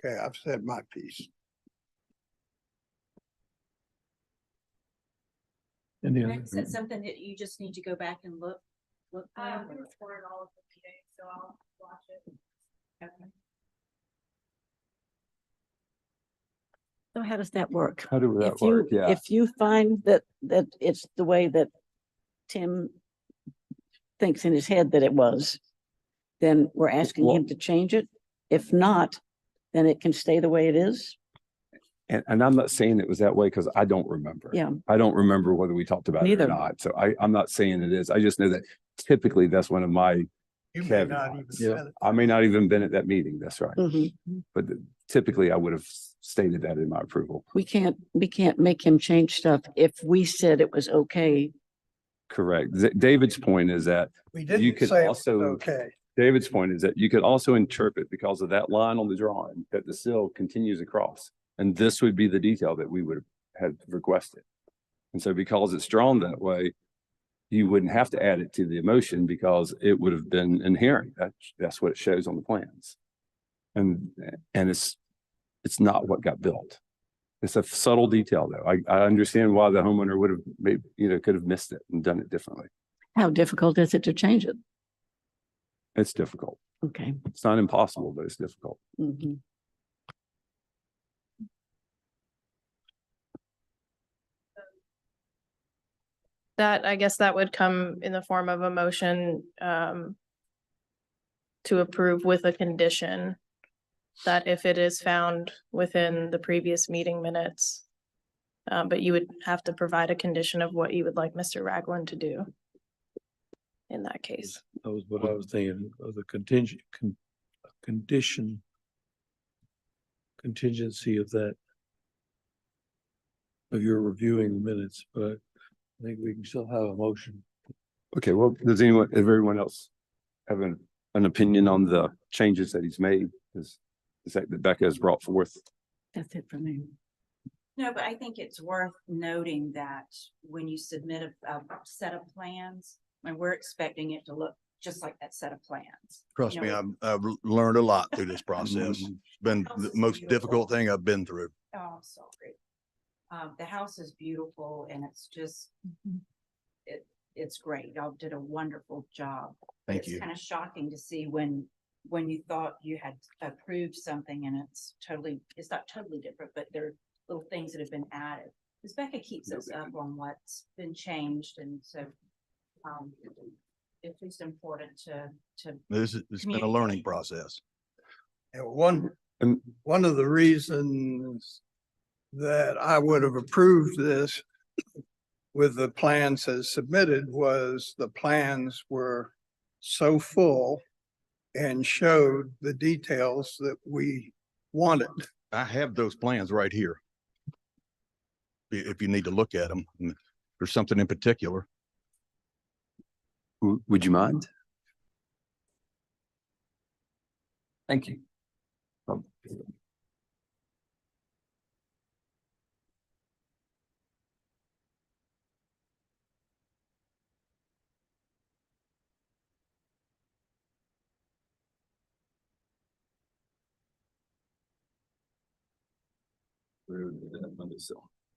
Okay, I've said my piece. Any Is that something that you just need to go back and look? I've recorded all of the meetings, so I'll watch it. Okay. So how does that work? How do that If you, work? Yeah. if you find that it's the way that Tim thinks in his head that it was, then we're asking him to change it. If not, then it can stay the way it is. And I'm not saying it was that way because I don't remember. Yeah. I don't remember whether we talked about it Neither. or not. So I'm not saying it is. I just know that typically that's one of my You may not even. caveats. said it. I may not even been at that meeting. That's right. Mhm. But typically I would have stated that in my approval. We can't make him change stuff if we said it was okay. Correct. David's point is that We You didn't could say it was also- okay. David's point is that you could also interpret because of that line on the drawing that the sill continues across. And this would be the detail that we would have requested. And so because it's drawn that way, you wouldn't have to add it to the motion because it would have been inherent. That's what it shows on the plans. And it's not what got built. It's a subtle detail though. I understand why the homeowner would have maybe, could have missed it and done it differently. How difficult is it to change it? It's difficult. Okay. It's not impossible, but it's difficult. Mhm. That, I guess that would come in the form of a motion to approve with a condition that if it is found within the previous meeting minutes, but you would have to provide a condition of what you would like Mr. Ragland to do in that case. That was what I was thinking of, the contingency of that. Of your reviewing the minutes, but I think we can still have a motion. Okay, well, does everyone else have an opinion on the changes that he's made? Is that Becca has brought forth? That's it for me. No, but I think it's worth noting that when you submit a set of plans, and we're expecting it to look just like that set of plans. Trust You me, know, I've learned a lot through this process. Mhm. It's been the most difficult thing I've been through. Oh, I'm sorry. The house is beautiful and it's just, it's great. Y'all did a wonderful job. Thank you. It's kind of shocking to see when you thought you had approved something and it's not totally different, but there are little things that have been added. Because Becca keeps us up on what's been changed, and so it's just important to It's been a learning process. And one And of the reasons that I would have approved this with the plans as submitted was the plans were so full and showed the details that we wanted. I have those plans right here. If you need to look at them, there's something in particular. would you mind? Thank you.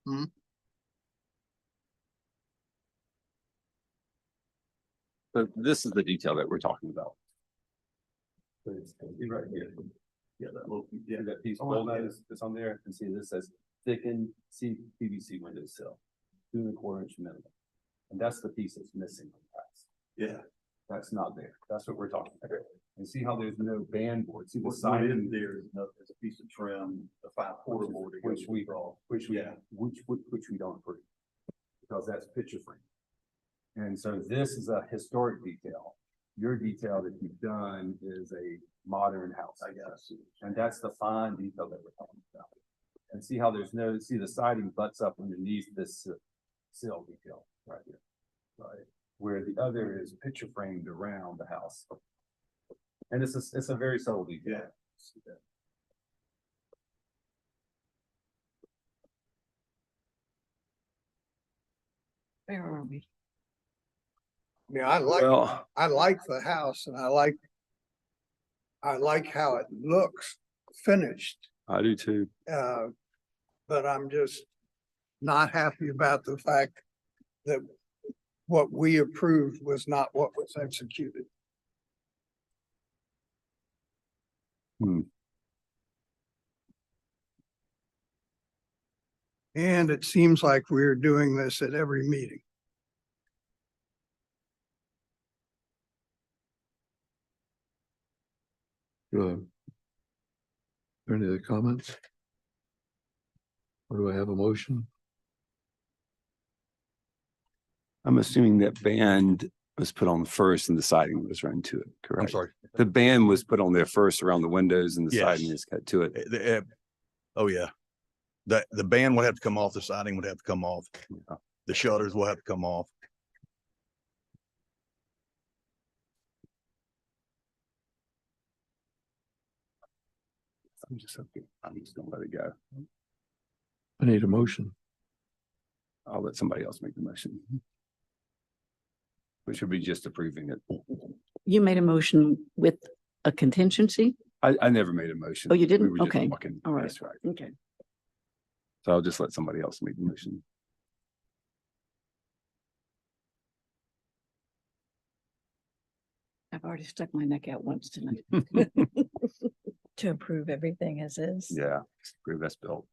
Hmm? So this is the detail that we're talking about. Right here. Yeah, that little, yeah, that piece, well, that's on there, and see, this says thickened PVC window sill, 2¼ inch minimum. And that's the piece that's missing from the house. Yeah. That's not there. That's what we're talking about. And see how there's no band board, see the side in there, there's a piece of trim, a 5/4 board. Which we don't approve. Because that's picture frame. And so this is a historic detail. Your detail that you've done is a modern house, I guess. And that's the fine detail that we're talking about. And see how there's no, see the siding butts up underneath this sill detail right here. Right. Where the other is picture framed around the house. And it's a very subtle detail. Yeah. Where are we? Yeah, I like the house and I like how it looks finished. I do too. But I'm just not happy about the fact that what we approved was not what was executed. And it seems like we're doing this at every meeting. Good. Any other comments? Or do I have a motion? I'm assuming that band was put on first and the siding was run to it, correct? I'm sorry. The band was put on there first around the windows and the Yes. siding is cut to it. Oh, yeah. The band would have to come off, the siding would have to come off. The shutters will have to come off. I'm just gonna let it go. I need a motion. I'll let somebody else make the motion. We should be just approving it. You made a motion with a contingency? I never made a motion. Oh, you didn't? We were just Okay. walking. All right. That's right. Okay. So I'll just let somebody else make the motion. I've already stuck my neck out once tonight. To approve everything as is. Yeah, approve that's built.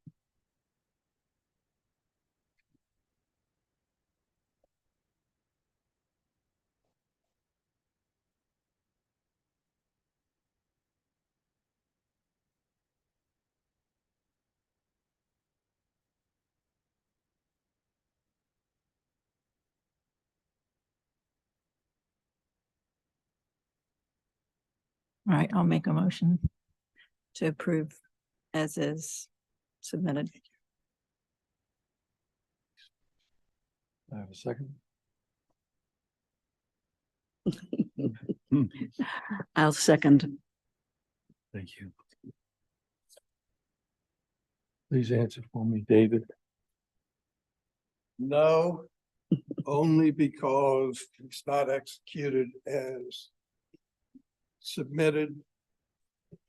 All right, I'll make a motion to approve as is submitted. I have a second. I'll second. Thank you. Please answer for me, David. No, only because it's not executed as submitted,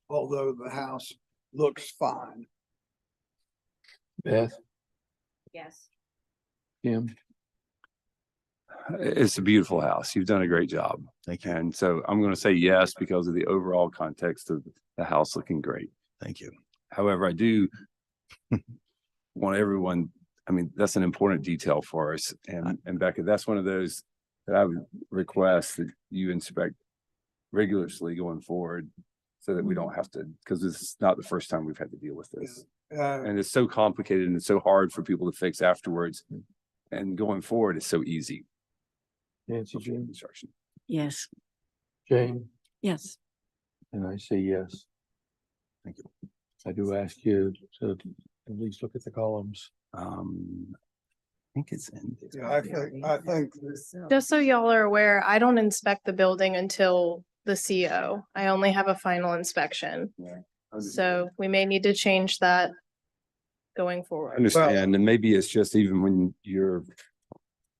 although the house looks fine. Beth, Yes. Kim, It's a beautiful house. You've done a great job. Thank you. And so I'm going to say yes because of the overall context of the house looking great. Thank you. However, I do want everyone, I mean, that's an important detail for us. And Becca, that's one of those that I would request that you inspect rigorously going forward so that we don't have to, because this is not the first time we've had to deal with this. And it's so complicated and it's so hard for people to fix afterwards. And going forward, it's so easy. Nancy, Jane, Construction. Yes. Jane, Yes. and I say yes. Thank you. I do ask you to at least look at the columns. I think it's in. Yeah, I think Just so y'all are aware, I don't inspect the building until the CO. I only have a final inspection. So we may need to change that going I forward. understand, and maybe it's just even when you're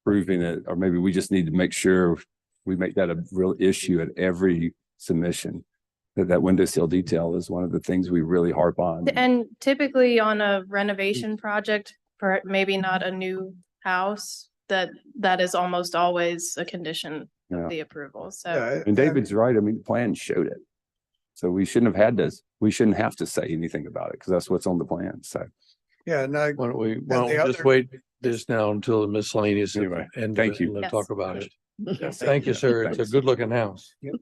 proving it, or maybe we just need to make sure we make that a real issue at every submission. That window sill detail is one of the things we really harp on. And typically on a renovation project, for maybe not a new house, that is almost always a condition Yeah. of the approval. So yeah, And David's right. I mean, the plan showed it. So we shouldn't have to say anything about it because that's what's on the plan. So Yeah, and I, Why don't we, the why don't we just other- wait this now until the miscellaneous Anyway, end of thank it, you. and then Yes. talk about it. Yes. Thank you, sir. It's a Thanks. good looking house. Yep.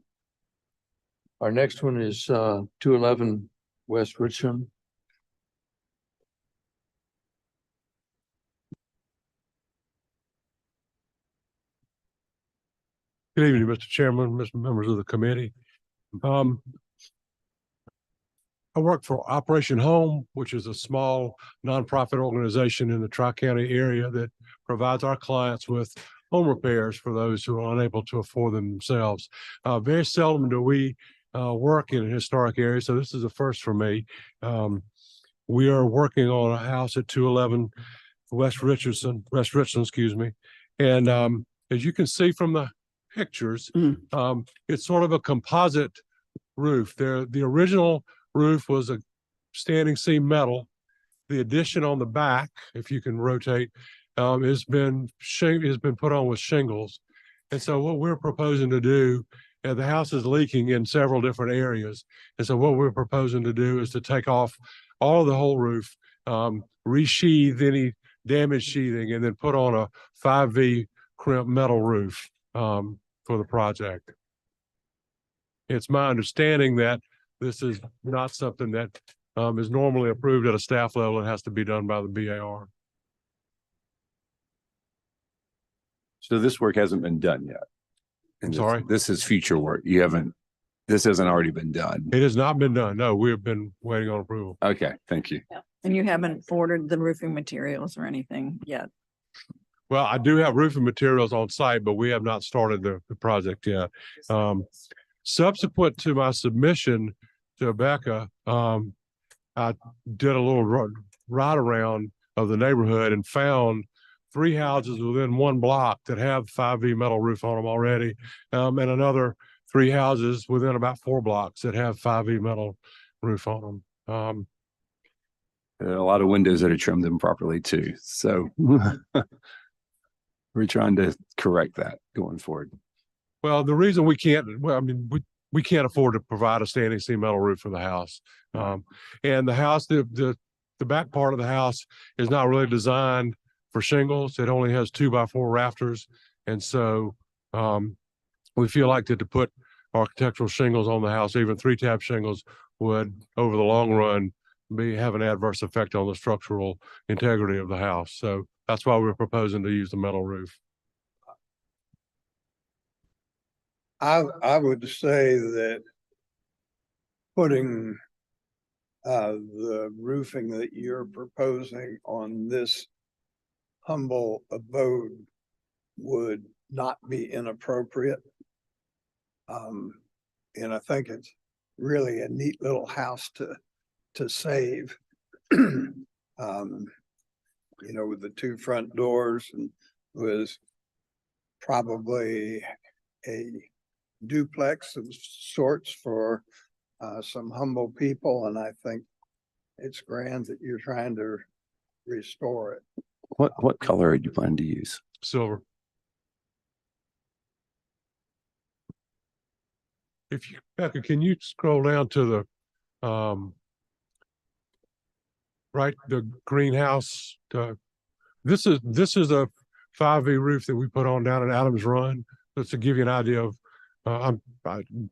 Our next one is 211 West Richmond. Good evening, Mr. Chairman, Mr. Members of the committee. I work for Operation Home, which is a small nonprofit organization in the Tri-County area that provides our clients with home repairs for those who are unable to afford them themselves. Very seldom do we work in a historic area, so this is a first for me. We are working on a house at 211 West Richardson, excuse me. And as you can see from the pictures, it's sort of a composite roof. The original roof was a standing seam metal. The addition on the back, if you can rotate, has been put on with shingles. And so what we're proposing to do, the house is leaking in several different areas. And so what we're proposing to do is to take off all of the whole roof, resheathe any damaged sheathing, and then put on a 5V crimp metal roof for the project. It's my understanding that this is not something that is normally approved at a staff level. It has to be done by the BAR. So this work hasn't been done yet. I'm And sorry? This is future work. This hasn't already been done. It has not been done. No, we have been waiting on approval. Okay, thank you. And you haven't ordered the roofing materials or anything yet? Well, I do have roofing materials on site, but we have not started the project yet. Subsequent to my submission to Becca, I did a little ride around of the neighborhood and found 3 houses within 1 block that have 5V metal roof on them already. And another 3 houses within about 4 blocks that have 5V metal roof on them. There are a lot of windows that are trimmed improperly too. So we're trying to correct that going forward. Well, the reason we can't, well, I mean, we can't afford to provide a standing seam metal roof for the house. And the house, the back part of the house is not really designed for shingles. It only has 2x4 rafters. And so we feel like that to put architectural shingles on the house, even 3-tab shingles, would over the long run have an adverse effect on the structural integrity of the house. So that's why we're proposing to use the metal roof. I would say that putting the roofing that you're proposing on this humble abode would not be inappropriate. And I think it's really a neat little house to save. You know, with the 2 front doors, and was probably a duplex of sorts for some humble people, and I think it's grand that you're trying to restore it. What color are you planning to use? Silver. If you, Becca, can you scroll down to the right, the greenhouse? This is a 5V roof that we put on down at Adams Run. Just to give you an idea of, I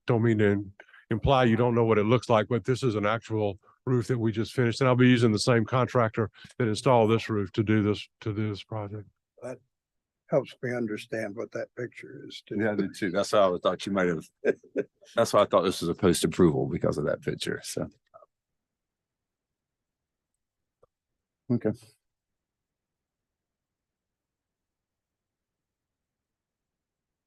don't mean to imply you don't know what it looks like, but this is an actual roof that we just finished, and I'll be using the same contractor that installed this roof to do this project. That helps me understand what that picture is too. Yeah, I did too. That's how I thought you might have. That's why I thought this was a post approval because of that picture. So. Okay.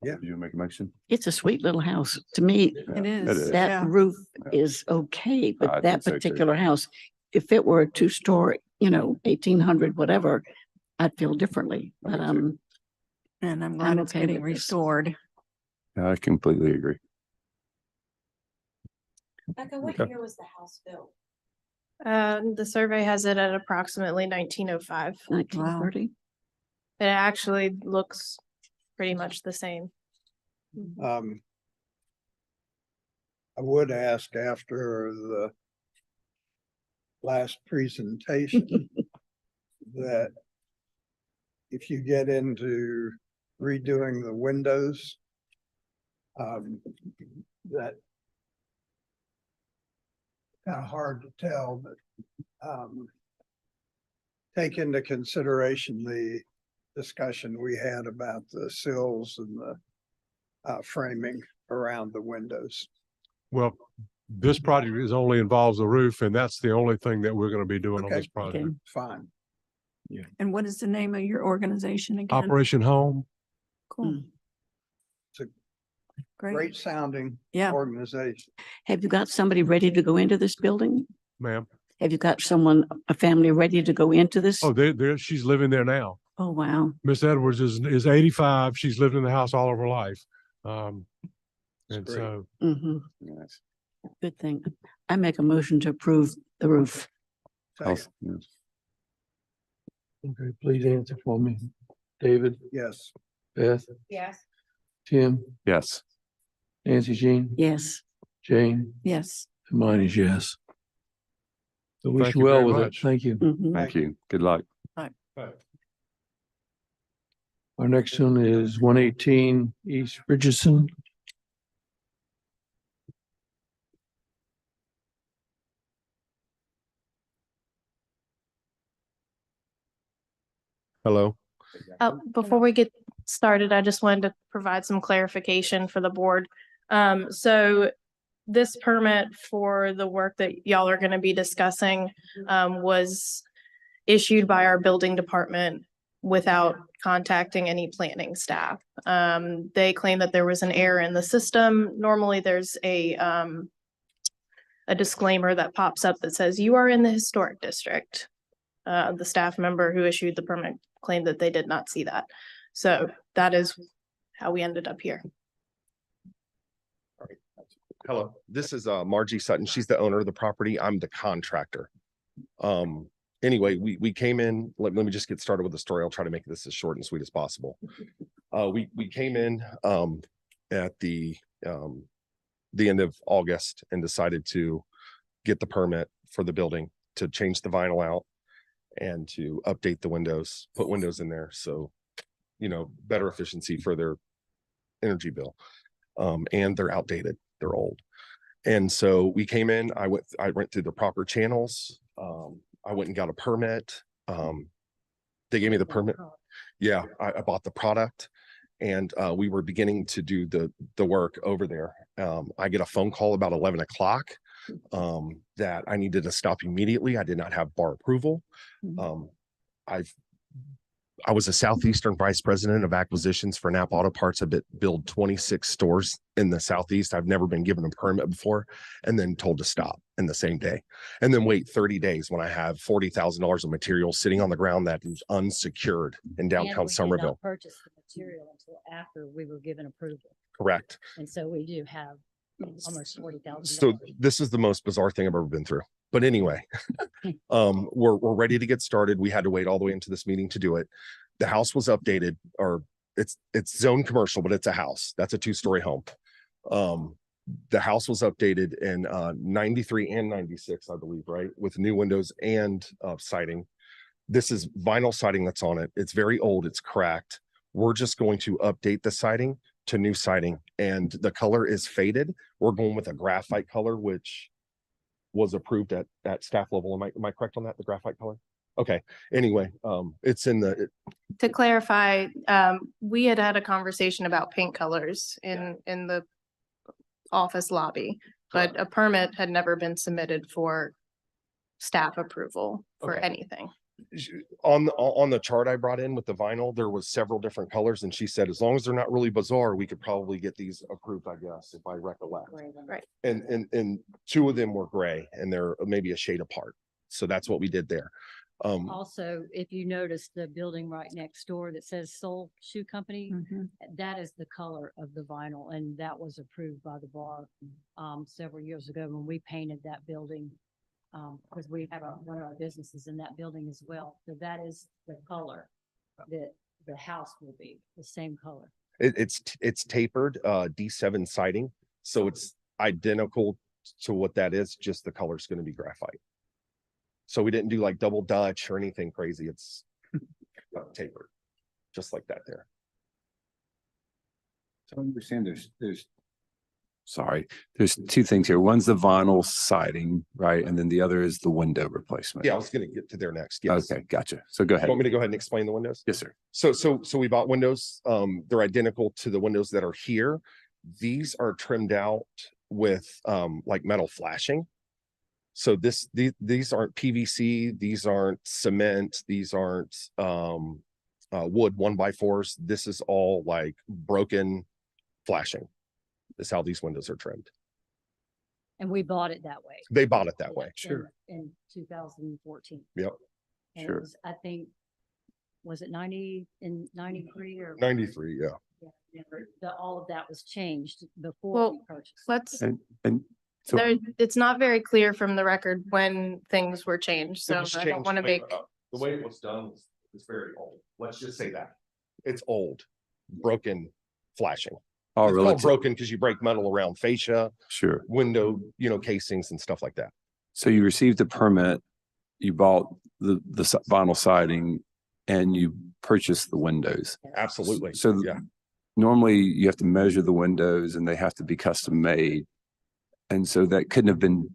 Yeah. You make a motion? It's a sweet little house. To me, It It is. is. that Yeah. roof is okay, I but that think so, too. particular house, if it were a 2-story, 1800, whatever, I'd feel differently. But I do And I'm glad it's okay getting with this. restored. I completely agree. Becca, what Okay. year was the house built? The survey has it at approximately 1905. 1930. It actually looks pretty much the same. I would ask after the last presentation that if you get into redoing the windows, that kind of hard to tell, but take into consideration the discussion we had about the sills and the framing around the windows. Well, this project is only involves the roof, and that's the only thing that we're going to be doing on Okay, this project. Fine. And what is the name of your organization again? Operation Home. Cool. Great sounding Yeah. organization. Have you got somebody ready to go into this building? Ma'am. Have you got someone, a family ready to go into this? Oh, she's living there now. Oh, wow. Miss Edwards is 85. She's lived in the house all of her life. And great. so Mhm. Good thing. I make a motion to approve the roof. Second. Okay, please answer for me. David, Yes. Beth, Yes. Tim, Yes. Nancy Jean, Yes. Jane, Yes. and mine is yes. So wish Thank you you well very with it. much. Thank you. Mhm. Thank you. Good luck. Our next one is 118 East Richardson. hello. Before we get started, I just wanted to provide some clarification for the board. So this permit for the work that y'all are gonna be discussing, was issued by our building department without contacting any planning staff. They claim that there was an error in the system. Normally, there's a disclaimer that pops up that says you are in the historic district. The staff member who issued the permit claimed that they did not see that. So that is how we ended up here. Hello, this is Margie Sutton. She's the owner of the property. I'm the contractor. Anyway, we came in, let me just get started with the story. I'll try to make this as short and sweet as possible. We came in at the end of August and decided to get the permit for the building to change the vinyl out and to update the windows, put windows in there. So, better efficiency for their energy bill. And they're outdated, they're old. And so we came in, I went through the proper channels. I went and got a permit. They gave me the permit. Yeah, I bought the product and we were beginning to do the work over there. I get a phone call about 11 o'clock that I needed to stop immediately. I did not have bar approval. I was a Southeastern Vice President of Acquisitions for Napa Auto Parts. I built 26 stores in the Southeast. I've never been given a permit before and then told to stop in the same day and then wait 30 days when I have $40,000 of material sitting on the ground that is unsecured in downtown Somerville. Purchase the material until after we were given approval. Correct. And so we do have almost $40,000. So this is the most bizarre thing I've ever been through. But anyway, we're ready to get started. We had to wait all the way into this meeting to do it. The house was updated, or it's zoned commercial, but it's a house. That's a 2-story home. The house was updated in 93 and 96, I believe, right? With new windows and siding. This is vinyl siding that's on it. It's very old. It's cracked. We're just going to update the siding to new siding, and the color is faded. We're going with a graphite color, which was approved at staff level. Am I correct on that? The graphite color? Okay. Anyway, it's in the. To clarify, we had a conversation about paint colors in the office lobby, but a permit had never been submitted for staff approval for Okay. anything. On the chart I brought in with the vinyl, there was several different colors, and she said, as long as they're not really bizarre, we could probably get these approved, I guess, if I recollect. Right. And 2 of them were gray, and they're maybe a shade apart. So that's what we did there. Also, if you notice the building right next door that says Soul Shoe Company, that is the color of the vinyl, and that was approved by the bar several years ago when we painted that building. Because we have one of our businesses in that building as well. So that is the color that the house will be, the same color. It's tapered D7 siding. So identical to what that is, just the color's gonna be graphite. So we didn't do like double Dutch or anything crazy. It's tapered, just like that there. So I understand there's two things here. One's the vinyl siding, right? And then the other is the window replacement. Yeah, I was gonna get to there next. Yes. Okay, gotcha. So go ahead. Want me to go ahead and explain the windows? Yes, sir. So we bought windows. They're identical to the windows that are here. These are trimmed out with like metal flashing. So these aren't PVC, these aren't cement, these aren't wood 1x4s. This is all like broken flashing. This is how these windows are trimmed. And we bought it that way. They bought it that way. In 2014. Yep. And Sure. it was, I think, was it 93 or? 93, yeah. Yeah, all of that was changed before Well, we purchased. Let's, And so there, it's not very clear from the record when things were changed, so I don't want to make. The way it was done was very old. Let's just say that. It's old, broken, flashing. oh, It's really? called broken because you break metal around fascia, Sure. window, casings and stuff like that. So you received a permit, you bought the vinyl siding, and you purchased the windows. Absolutely. So yeah. Normally you have to measure the windows and they have to be custom made. And so that couldn't have been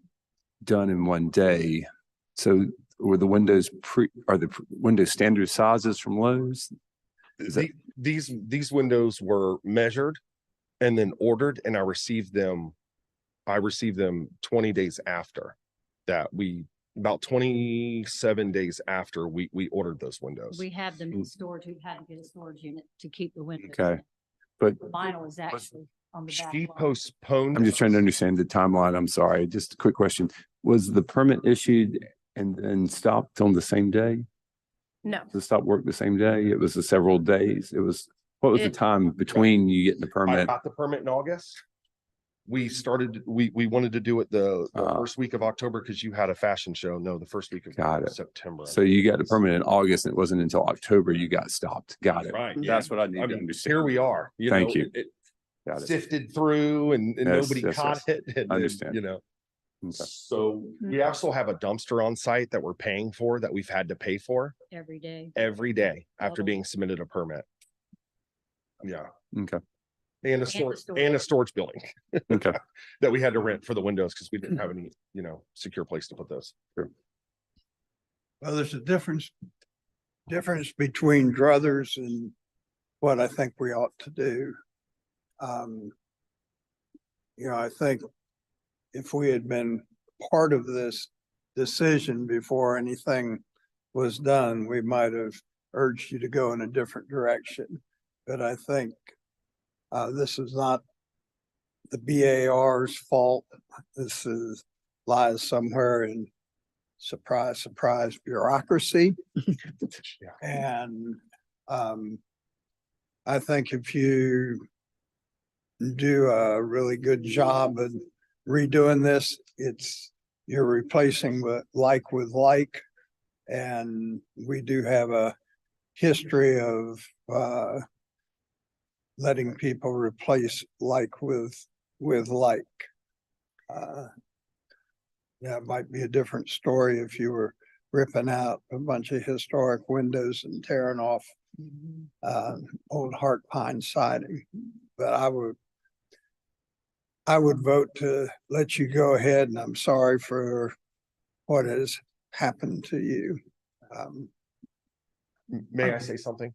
done in one day. So were the windows are the windows standard sizes from Lowe's? Is that, These windows were measured and then ordered, and I received them 20 days after that. About 27 days after we ordered those windows. We have them in storage. We had to get a storage unit to keep the windows. okay. But Vinyl is actually on the back. She wall. postponed. I'm just trying to understand the timeline. I'm sorry. Just a quick question. Was the permit issued and then stopped on the same day? No, To stop work the same day? It was the several days. What was the It- time between you getting the I permit? got the permit in August. We wanted to do it the first week of October because you had a fashion show. No, the first week of Got it. September. So you got the permit in August and it wasn't until October you got stopped. Got it. Right. That's what I need I to mean, understand. here we are. Thank you. It Got it. sifted through and Yes, nobody yes, caught yes. it. And then, Understand. Okay. So we also have a dumpster on site that we're paying for, that we've had to pay for Every day. every day after Double. being submitted a permit. Yeah, Okay. and a storage building Okay. that we had to rent for the windows because we didn't have any, secure place to put those. Well, there's a difference between druthers and what I think we ought to do. I think if we had been part of this decision before anything was done, we might have urged you to go in a different direction. But I think this is not the BAR's fault. This lies somewhere in surprise, surprise bureaucracy. And I think if you do a really good job of redoing this, you're replacing like with like. And we do have a history of letting people replace like with like. That might be a different story if you were ripping out a bunch of historic windows and tearing off old heart pine siding. But I would vote to let you go ahead, and I'm sorry for what has happened to you. May I say something?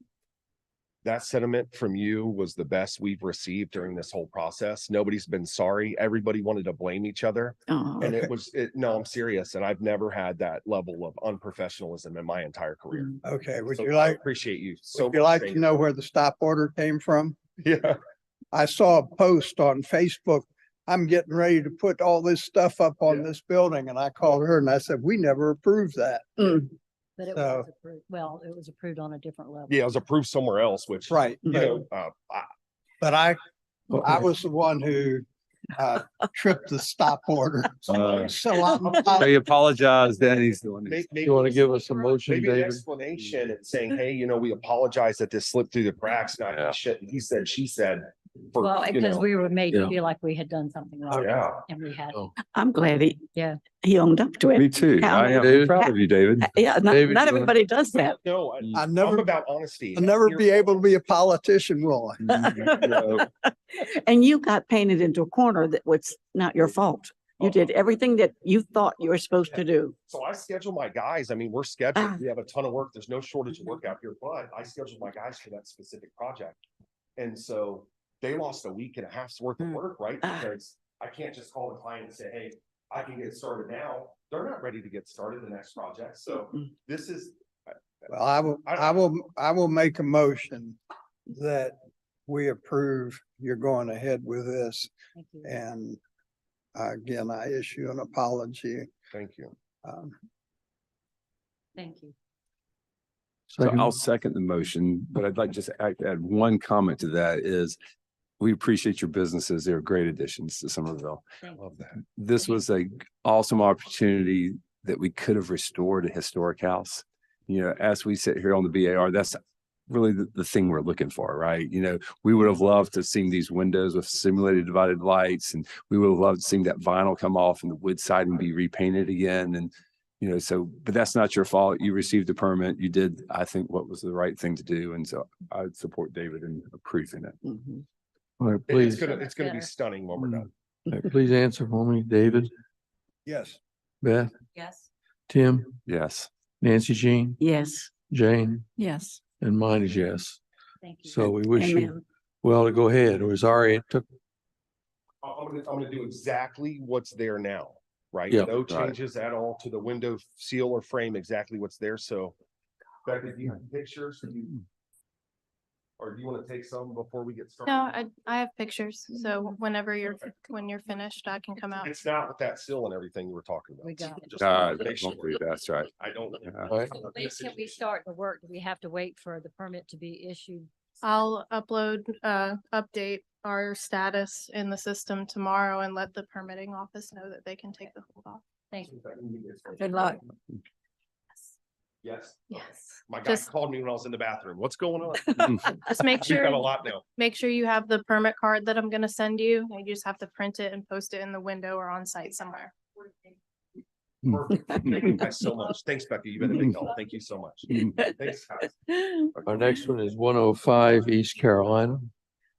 That sentiment from you was the best we've received during this whole process. Nobody's been sorry. Everybody wanted to blame each other. Oh, And no, I'm serious. And I've never had that level of unprofessionalism in my entire career. Okay, would So you I like, appreciate you so would you much. like Thank to know where the stop order came from? Yeah. I saw a post on Facebook. I'm getting ready to put all this stuff up on this building, and I called her and I said, we never approved that. But it So- was approved. Well, it was approved on a different level. Yeah, it was approved somewhere else, which, Right. But I was the one who tripped the stop order. So So you apologize, then he's the one. You want to give us a motion, maybe an David? explanation and saying, hey, we apologize that this slipped through the cracks. Not Yeah. shit. He said, she said, for, Well, you because know. we were made Yeah. to feel like we had done something wrong. Yeah. And we had. Oh. I'm glad Yeah. he owned up to it. Me too. How- I am David? proud of you, David. Yeah, not, David, not you wanna- everybody does that. No, I I'm never, about honesty. I'll never Here- be able to be a politician, will I? No. And you got painted into a corner that was not your fault. You did everything that you thought you were supposed to do. So I schedule my guys. I mean, we're scheduled. Ah. We have a ton of work. There's no shortage of work out here, but I scheduled my guys for that specific project. And so they lost a week and a half's worth of work, right? Ah. Because I can't just call the client and say, hey, I can get started now. They're not ready to get started the next project. So this is, Well, I will make a motion that we approve you're going ahead with this. Thank you. And again, I issue an apology. thank you. Um, Thank you. So Second. I'll second the motion, but I'd like just to add one comment to that is we appreciate your businesses. They're great additions to Somerville. Thank you. Love that. This was a awesome opportunity that we could have restored a historic house. You know, as we sit here on the BAR, that's really the thing we're looking for, right? You know, we would have loved to have seen these windows with simulated divided lights, and we would have loved seeing that vinyl come off and the wood siding be repainted again. And, you know, so, but that's not your fault. You received a permit. You did, I think, what was the right thing to do. And so I would support David in approving it. Mhm. All right, It's please, gonna be stunning when we're done. please answer for me. David, Yes. Beth, Yes. Tim, Yes. Nancy Jean, Yes. Jane, Yes. and mine is yes. Thank you. So we wish you Amen. well to go ahead. It was already, it took, I'm gonna do exactly what's there now, right? Yeah. No Right. changes at all to the window seal or frame, exactly what's there. So Becca, do you have pictures? Or do you want to take some before we get started? No, I have pictures. So when you're finished, I can come out. It's not with that seal and everything you were talking about. We got it. Just wanted to make Don't sure. believe that's right. I don't. Yeah. all right, So when can we start the work? Do we have to wait for the permit to be issued? I'll update our status in the system tomorrow and let the permitting office know that they can take the hold off. Thank you. Good luck. Yes. Yes. My guy Just- called me when I was in the bathroom. What's going on? Just make We've got a sure, lot now. make sure you have the permit card that I'm gonna send you. You just have to print it and post it in the window or on site somewhere. Perfect. Thank you guys so much. Thanks, Becky. You've been a big help. Thank you so much. Thanks, guys. our next one is 105 East Carolina.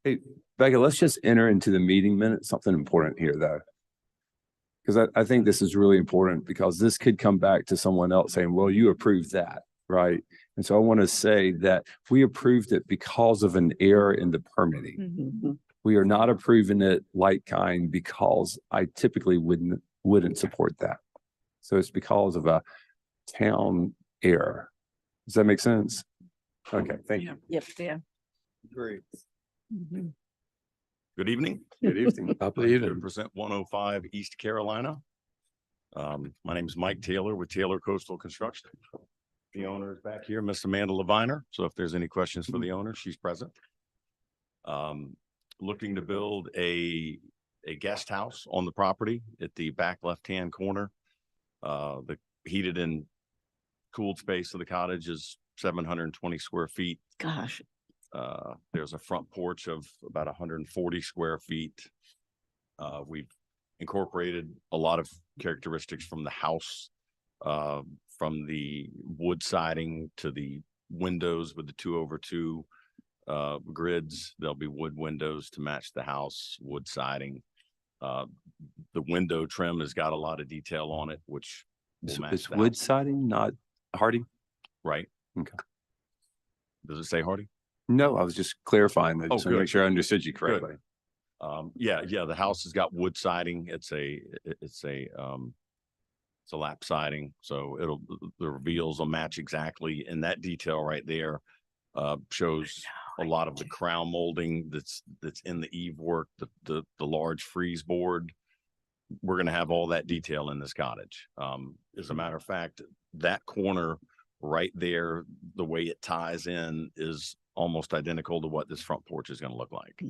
Hey, Becca, let's just enter into the meeting minutes, something important here though. Because I think this is really important because this could come back to someone else saying, well, you approved that, right? And so I want to say that we approved it because of an error in the permitting. Mhm. We are not approving it like kind because I typically wouldn't support that. So it's because of a town error. Does that make sense? Okay, thank you. Yep. Yeah. Great. Mhm. Good evening. Good evening. Top of the evening. Represent 105 East Carolina. My name is Mike Taylor with Taylor Coastal Construction. The owner is back here, Miss Amanda Leviner. So if there's any questions for the owner, she's present. Looking to build a guest house on the property at the back left-hand corner. The heated and cooled space of the cottage is 720 square feet. Gosh. There's a front porch of about 140 square feet. We've incorporated a lot of characteristics from the house, from the wood siding to the windows with the 2/2 grids. There'll be wood windows to match the house, wood siding. The window trim has got a lot of detail on it, which will It's, match it's the wood house. siding, not hardy? Right? Okay. Does it say hardy? No, I was just clarifying that, Oh, so to make good. sure I understood you Good. correctly. Yeah, the house has got wood siding. It's a lap siding, so the reveals will match exactly. And that detail right there shows a lot of the crown molding that's in the eave work, the large freeze board. We're gonna have all that detail in this cottage. As a matter of fact, that corner right there, the way it ties in is almost identical to what this front porch is gonna look like.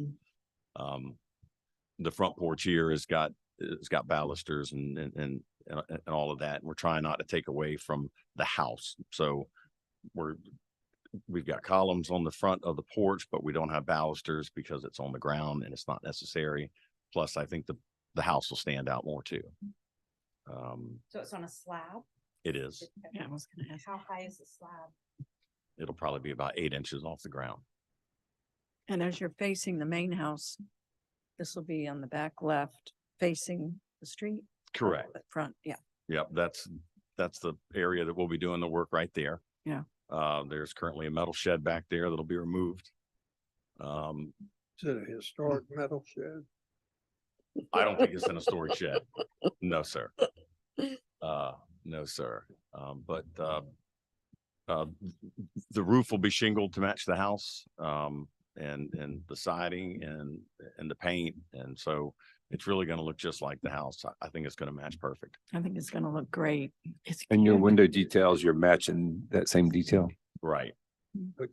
The front porch here it's got balusters and all of that. And we're trying not to take away from the house. So we've got columns on the front of the porch, but we don't have balusters because it's on the ground and it's not necessary. Plus, I think the house will stand out more too. So it's on a slab? It is. Yeah, I was gonna ask. How high is the slab? It'll probably be about 8 inches off the ground. And as you're facing the main house, this will be on the back left facing the street? Correct. The front, yeah. Yep, that's the area that we'll be doing the work right there. Yeah. There's currently a metal shed back there that'll be removed. Is it a historic metal shed? I don't think it's in a storage shed. No, sir. No, sir. But the roof will be shingled to match the house, and the siding and the paint. And so it's really going to look just like the house. I think it's going to match perfect. I think it's gonna look great. It's And your cute. window details, you're matching that same detail. Right. No,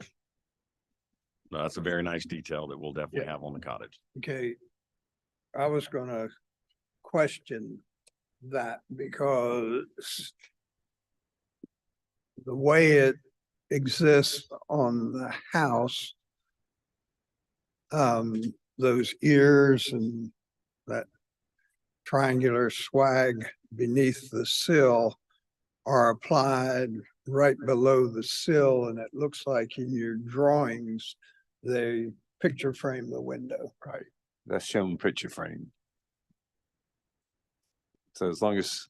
that's a very nice detail that we'll definitely have on the cottage. Okay, I was gonna question that because the way it exists on the house, those ears and that triangular swag beneath the sill are applied right below the sill, and it looks like in your drawings, they picture frame the window. Right. That's shown picture frame. So as long as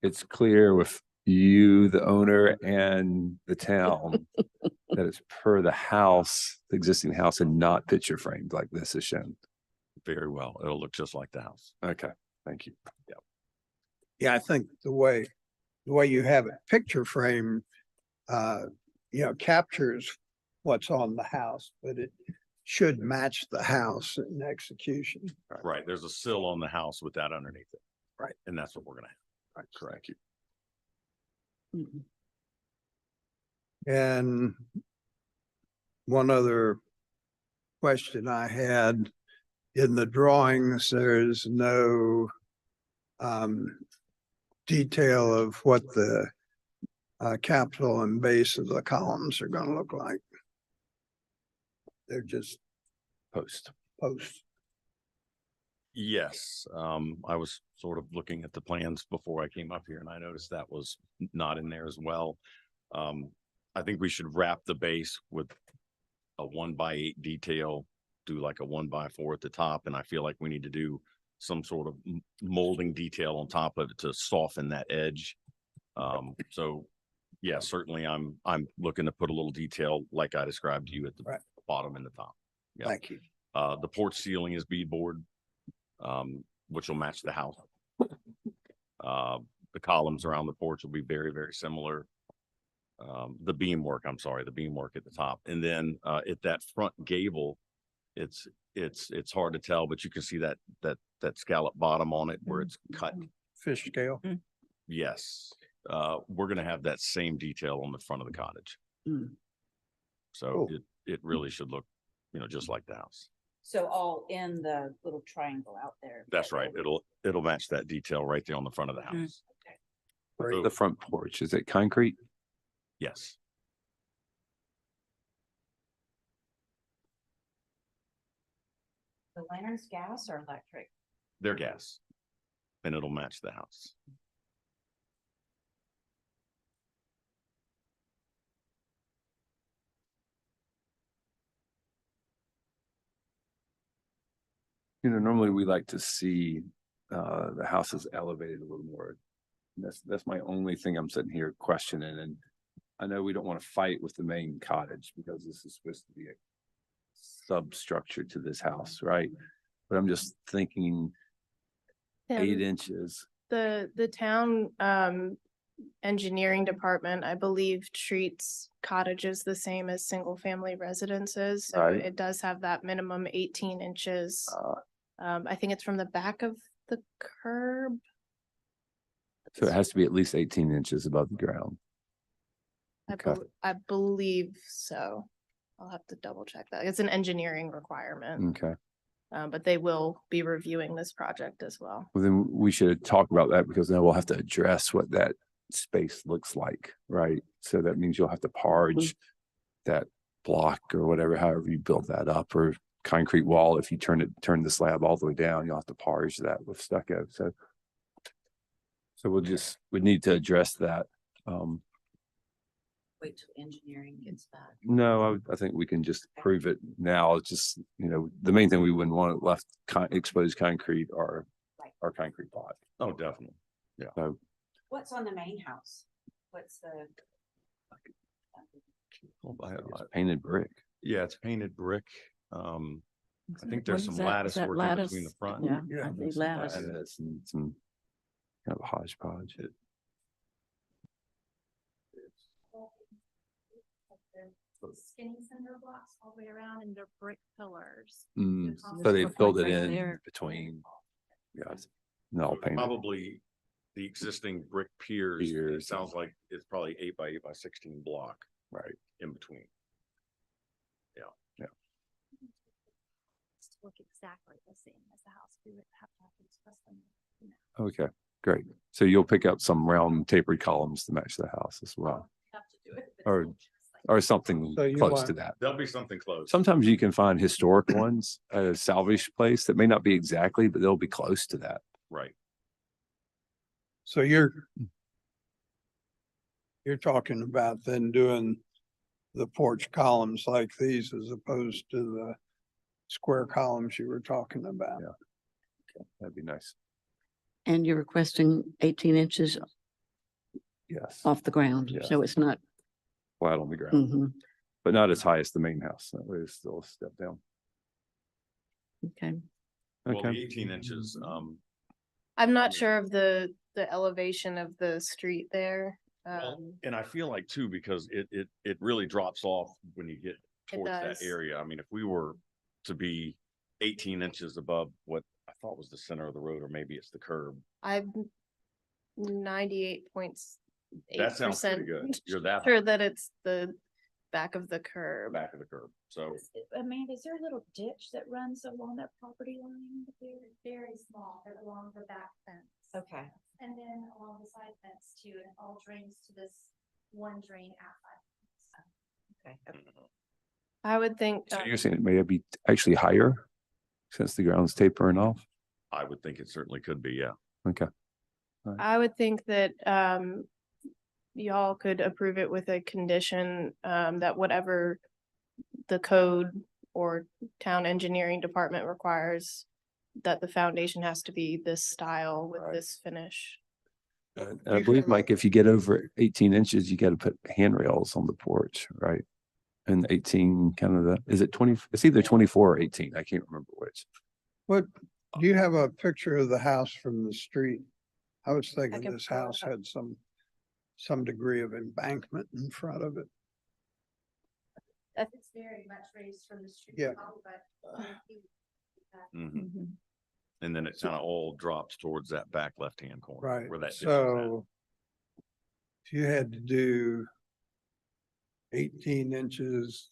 it's clear with you, the owner, and the town that it's per the house, the existing house, and not picture framed like this is shown. Very well. It'll look just like the house. Okay, thank you. Yeah, I think the way you have it picture frame, captures what's on the house, but it should match the house in execution. Right. There's a sill on the house with that underneath it. Right. And that's what we're going to have. Right. Correct. And one other question I had, in the drawings, there's no detail of what the capital and base of the columns are going to look like. They're just Post. posts. Yes, I was sort of looking at the plans before I came up here and I noticed that was not in there as well. I think we should wrap the base with a 1x8 detail, do like a 1x4 at the top. And I feel like we need to do some sort of molding detail on top of it to soften that edge. So yeah, certainly I'm looking to put a little detail like I described to you at the bottom and the top. Yeah. Thank you. The porch ceiling is beadboard, which will match the house. The columns around the porch will be very, very similar. The beamwork at the top. And then at that front gable, it's hard to tell, but you can see that scallop bottom on it where it's cut. Fish scale. Yes. We're gonna have that same detail on the front of the cottage. So it really should look, just like the house. So all in the little triangle out there. That's right. It'll match that detail right there on the front of the house. The front porch, is it concrete? Yes. The lanterns gas or electric? They're gas. And it'll match the house. Normally we like to see the houses elevated a little more. That's my only thing I'm sitting here questioning. And I know we don't want to fight with the main cottage because this is supposed to be a substructure to this house, right? But I'm just thinking 8 inches. The town engineering department, I believe, treats cottages the same as single family residences. So Right. it does have that minimum 18 inches. I think it's from the back of the curb. So it has to be at least 18 inches above the ground. Okay. I believe so. I'll have to double check that. It's an engineering requirement, Okay. but they will be reviewing this project as well. Well, then we should talk about that because then we'll have to address what that space looks like, right? So that means you'll have to parge that block or whatever, however you build that up, or concrete wall. If you turn the slab all the way down, you'll have to polish that with stucco. So we need to address that. Wait till engineering gets back. No, I think we can just prove it now. It's just, the main thing we wouldn't want left exposed concrete or concrete block. Oh, definitely. Yeah. So What's on the main house? What's the? it's painted brick. Yeah, it's painted brick. I think What there's is some that? Is lattice that work in lattice? between the front. Yeah, I think lattice. And it's some kind of a hodgepodge. Skinny cinder blocks all the way around and they're brick pillars. So they look filled like it right in there. between. Yeah, it's not all painted. Probably the existing brick piers, it sounds like it's probably 8 by 8 by 16 block Right. in between. To look exactly the same as the house. We would have to express them. Okay, great. So you'll pick up some round tapered columns to match the house as well, Have to do it. or something So you close want- to that. There'll be something close. Sometimes you can find historic ones at a salvage place that may not be exactly, but they'll be close to that. Right. So you're talking about then doing the porch columns like these as opposed to the square columns you were talking about. Yeah. That'd be nice. And you're requesting 18 inches Yes, off the ground, Yes. so it's not. flat on the ground, Mhm. but not as high as the main house. That way it's still a step down. Okay. Well, the Okay. 18 inches, I'm not sure of the elevation of the street there. and I feel like too, because it really drops off when you get It towards that does. area. I mean, if we were to be 18 inches above what I thought was the center of the road, or maybe it's the curb. I'm 98.8% That sounds pretty good. You're that sure that it's the back of the curb. back of the curb. So Amanda, is there a little ditch that runs along that property line? Very small, along the back fence. Okay. And then along the side fence too, and it all drains to this one drain outside. Okay. I would think, So you're saying it may be actually higher since the ground's tapering off? I would think it certainly could be, yeah. Okay. I would think that, y'all could approve it with a condition, that whatever the code or town engineering department requires, that the foundation has to be this style with Right. this finish. And I believe, Mike, if you get over 18 inches, you got to put handrails on the porch, right? And 18 kind of is it 20? It's either 24 or 18. I can't remember which. What, do you have a picture of the house from the street? I was thinking can this pull it house up. had some degree of embankment in front of it. It's very much raised from the street. Yeah. Mhm. And then it kind of all drops towards that back left-hand corner. Right, Where that ditch is at. so if you had to do 18 inches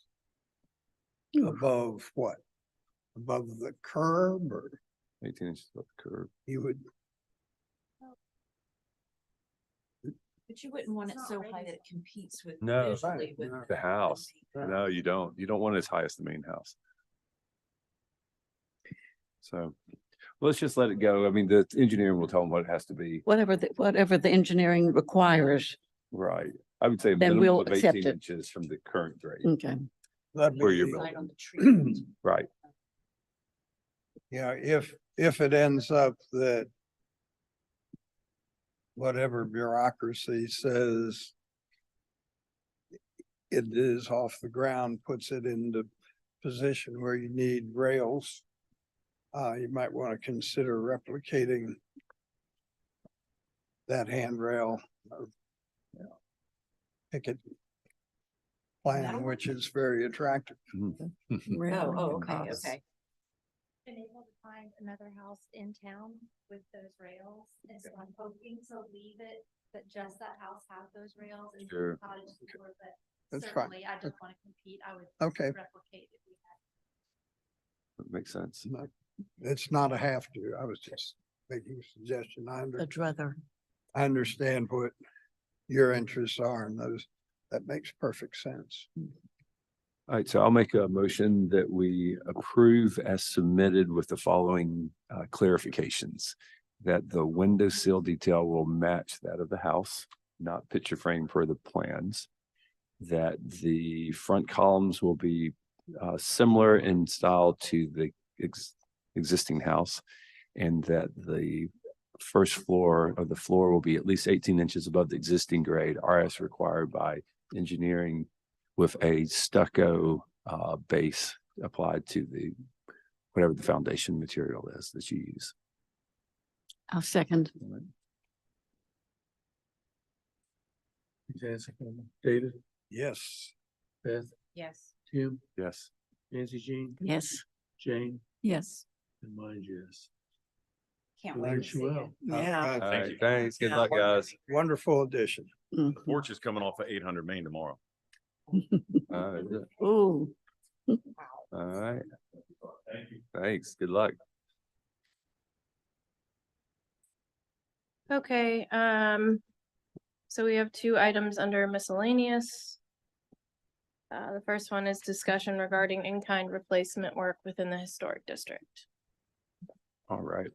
above what? Above the curb, or 18 inches above the curb. you would, But you wouldn't want it so high that it competes with. No. visually with Right, The house. Right. No, you don't. You don't want it as high as the main house. So let's just let it go. I mean, the engineering will tell them what it has to be. Whatever the engineering requires. Right. I would say a Then minimum we'll of accept 18 it. inches from the current grade Okay. that'd where you're be, Right building. on the tree. Right. yeah, if it ends up that whatever bureaucracy says it is off the ground, puts it into position where you need rails, you might want to consider replicating that handrail or picket plan, which is very attractive. Oh, okay, okay. Been able to find another house in town with those rails, and so I'm hoping to leave it, but just that house have those rails and Sure. cottage decor, but That's fine. certainly I just want to compete, I would Okay. replicate if we had. That makes sense. It's not a have to. I was just making a suggestion. A druther. I understand what your interests are and those, that makes perfect sense. All right, so I'll make a motion that we approve as submitted with the following clarifications. That the window sill detail will match that of the house, not picture frame per the plans. That the front columns will be similar in style to the existing house. And that the first floor of the floor will be at least 18 inches above the existing grade, RS required by engineering, with a stucco base applied to the whatever the foundation material is that you use. I'll second. David, Yes. Beth, Yes. Tim, Yes. Nancy Jean, Yes. Jane, Yes. and mine's yes. Can't Well, wait to wish you see well. it. Yeah. All right, thanks. Good luck, guys. Wonderful addition. Mhm. Porch is coming off of 800 Main tomorrow. Ooh. All right. Thanks. Good luck. Okay, so we have two items under miscellaneous. The first one is discussion regarding in-kind replacement work within the historic district. All right.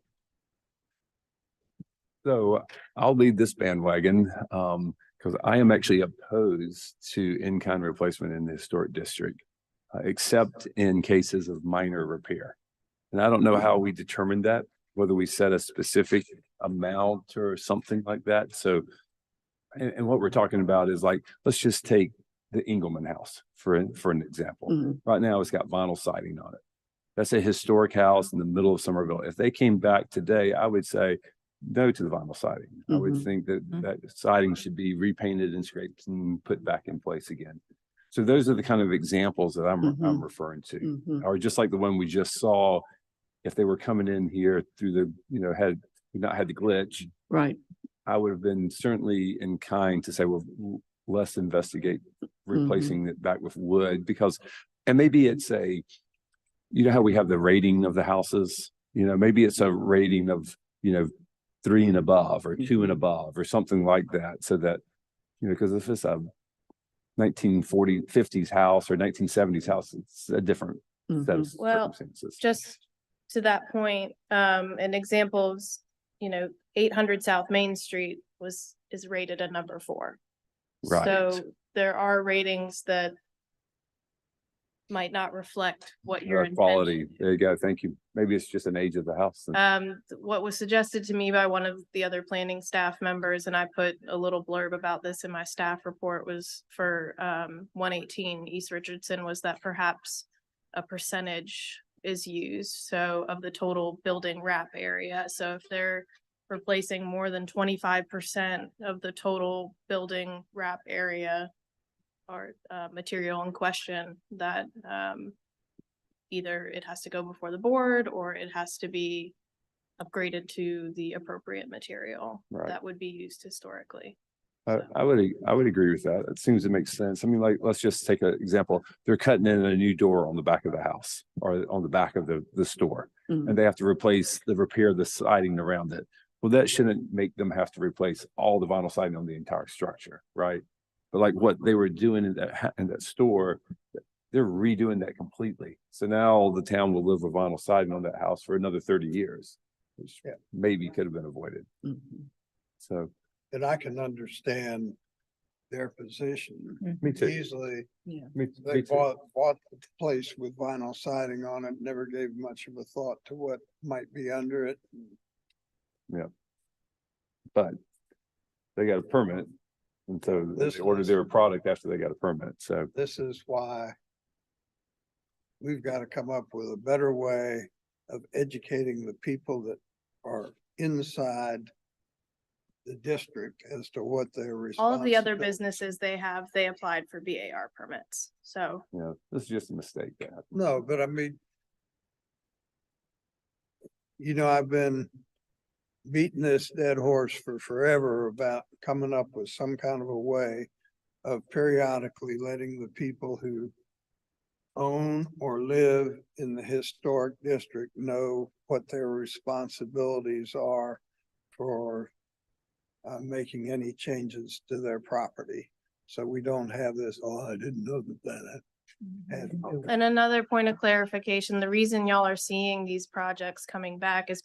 So I'll lead this bandwagon because I am actually opposed to in-kind replacement in the historic district, except in cases of minor repair. And I don't know how we determine that, whether we set a specific amount or something like that. So, and what we're talking about is like, let's just take the Engelman house for an example. Mhm. Right now, it's got vinyl siding on it. That's a historic house in the middle of Somerville. If they came back today, I would say no to the vinyl siding. I would Mhm. think that that siding should be repainted and scraped and put back in place again. So those are the kind of examples that I'm referring to. Mhm. Or just like the one we just saw, if they were coming in here through the, had not had the glitch, Right. I would have been certainly in kind to say, well, let's investigate replacing it back with wood because, and maybe it's you know how we have the rating of the houses, maybe it's a rating of, 3 and above or 2 and above or something like that. So that, because if it's a 1950s house or 1970s house, it's a different set of Well, circumstances. just to that point, an example of, 800 South Main Street is rated a number 4. Right. So there are ratings that might not reflect what your Quality. There you go. Thank you. Maybe it's just an age of the house. What was suggested to me by one of the other planning staff members, and I put a little blurb about this in my staff report, was for 118 East Richardson, was that perhaps a percentage is used, so of the total building wrap area. So if they're replacing more than 25% of the total building wrap area or material in question, that either it has to go before the board or it has to be upgraded to the appropriate material Right. that would be used historically. I would agree with that. It seems to make sense. I mean, like, let's just take an example. They're cutting in a new door on the back of the house or on the back of the store, and they have to repair the siding around it. Well, that shouldn't make them have to replace all the vinyl siding on the entire structure, right? But like what they were doing in that store, they're redoing that completely. So now the town will live with vinyl siding on that house for another 30 years, which maybe could have been avoided. So. And I can understand their position. Me too. Easily. Yeah. They bought the place with vinyl siding on it, never gave much of a thought to what might be under it. Yeah. But they got a permit. And so they ordered their product after they got a permit. So this is why we've got to come up with a better way of educating the people that are inside the district as to what their All of the other responsibility- businesses they applied for BAR permits. So this is just a mistake that happened. No, but I mean, I've been beating this dead horse for forever about coming up with some kind of a way of periodically letting the people who own or live in the historic district know what their responsibilities are for making any changes to their property. So we don't have this, oh, I didn't know that And And another point of clarification, the reason y'all are seeing these projects coming back is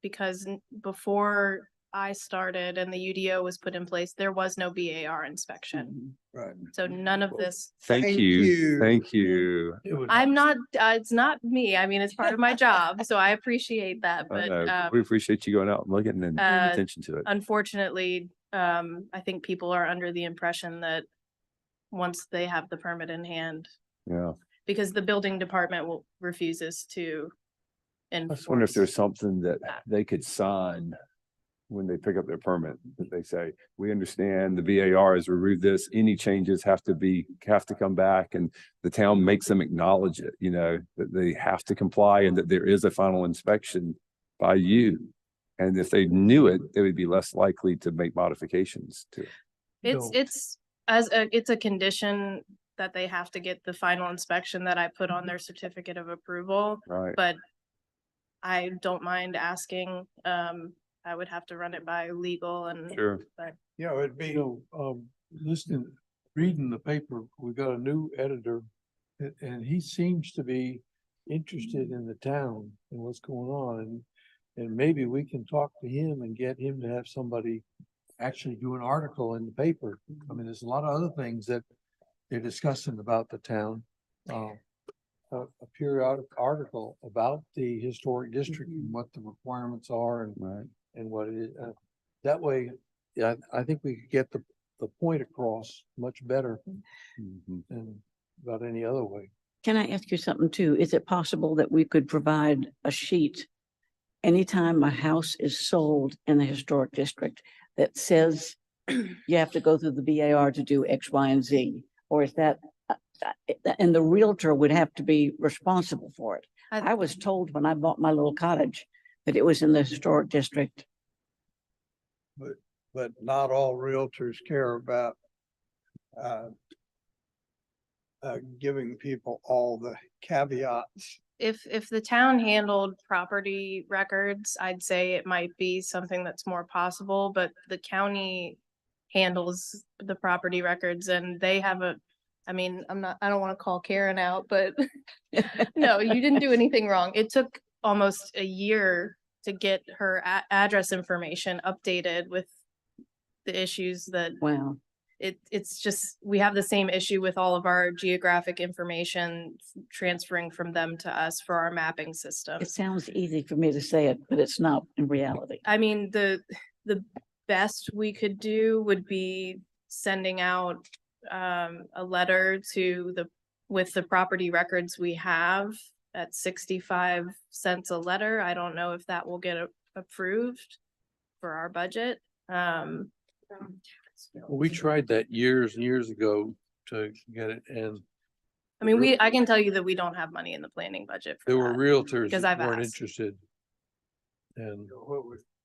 because before I started and the UDO was put in place, there was no BAR inspection. right. So none of this, Thank Thank you. you. Thank you. It would- I'm not, it's not me. I mean, it's part of my job, so I appreciate that, I but know. We appreciate you going out and looking and paying attention to it. unfortunately, I think people are under the impression that once they have the permit in hand, Yeah. because the building department refuses to I just wonder if enforce. there's something that they could sign when they pick up their permit, that they say, we understand the VAR has reviewed this, any changes have to come back, and the town makes them acknowledge it, you know, that they have to comply and that there is a final inspection by you. And if they knew it, they would be less likely to make modifications to it. It's a condition that they have to get the final inspection that I put on their certificate of approval, Right. but I don't mind asking. I would have to run it by legal and. Sure. But Yeah, it'd be, Listening, reading the paper, we got a new editor and he seems to be interested in the town and what's going on. And maybe we can talk to him and get him to have somebody actually do an article in the paper. I mean, there's a lot of other things that they're discussing about the town. A periodic article about the historic district and what the requirements are and what it is. That way, yeah, I think we could get the point across much better than about any other way. Can I ask you something too? Is it possible that we could provide a sheet anytime a house is sold in the historic district that says you have to go through the BAR to do X, Y, and Z? Or is that, and the realtor would have to be responsible for it? I was told when I bought my little cottage that it was in the historic district. but not all realtors care about giving people all the caveats. if the town handled property records, I'd say it might be something that's more possible, but the county handles the property records and they have I don't want to call Karen out, but no, you didn't do anything wrong. It took almost a year to get her address information updated with the issues that. Wow. It's just, we have the same issue with all of our geographic information transferring from them to us for our mapping system. It sounds easy for me to say it, but it's not in reality. I mean, the best we could do would be sending out a letter with the property records we have at 65 cents a letter. I don't know if that will get approved for our budget. Well, we tried that years and years ago to get it, and I mean, I can tell you that we don't have money in the planning budget for there were that, realtors because that I've weren't asked. interested. And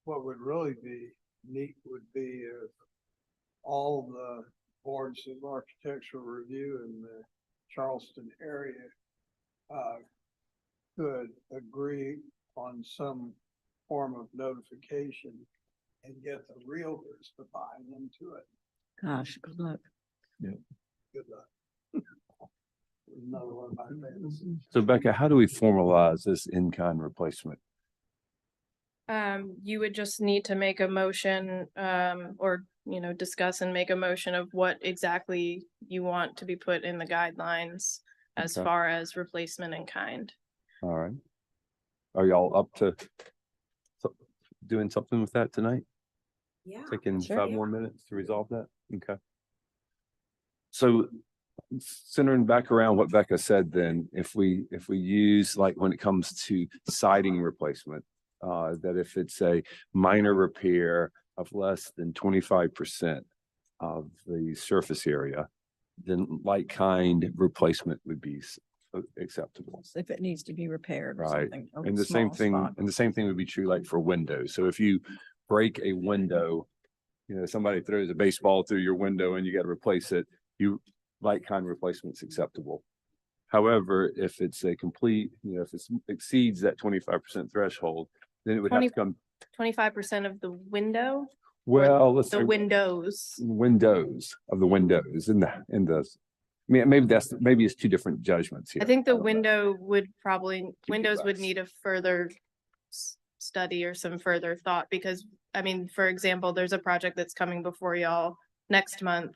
What would really be neat would be if all the boards of architectural review in the Charleston area could agree on some form of notification and get the realtors to buy into it. Gosh, good luck. Yeah. Good luck. Another one of my fantasies. So Becca, how do we formalize this in-kind replacement? You would just need to make a motion, or, discuss and make a motion of what exactly you want to be put in the guidelines as Okay. far as replacement in kind. All right. Are y'all up to doing something with that tonight? Yeah. Taking sure. 5 more minutes to resolve that? Okay. So centering back around what Becca said, then if we use, like, when it comes to siding replacement, that if it's a minor repair of less than 25% of the surface area, then like kind replacement would be acceptable. If it needs to be repaired or Right. something. a And the same small thing, spot. and the same thing would be true like for windows. So if you break a window, somebody throws a baseball through your window and you got to replace it, like kind replacement's acceptable. However, if it's a complete, if it exceeds that 25% threshold, then it would have to come. 25% of the window? Well, let's The say windows. windows of the windows in the maybe it's two different judgments here. I think the don't know. window would probably, be windows would less. need a further study or some further thought because, I mean, for example, there's a project that's coming before y'all next month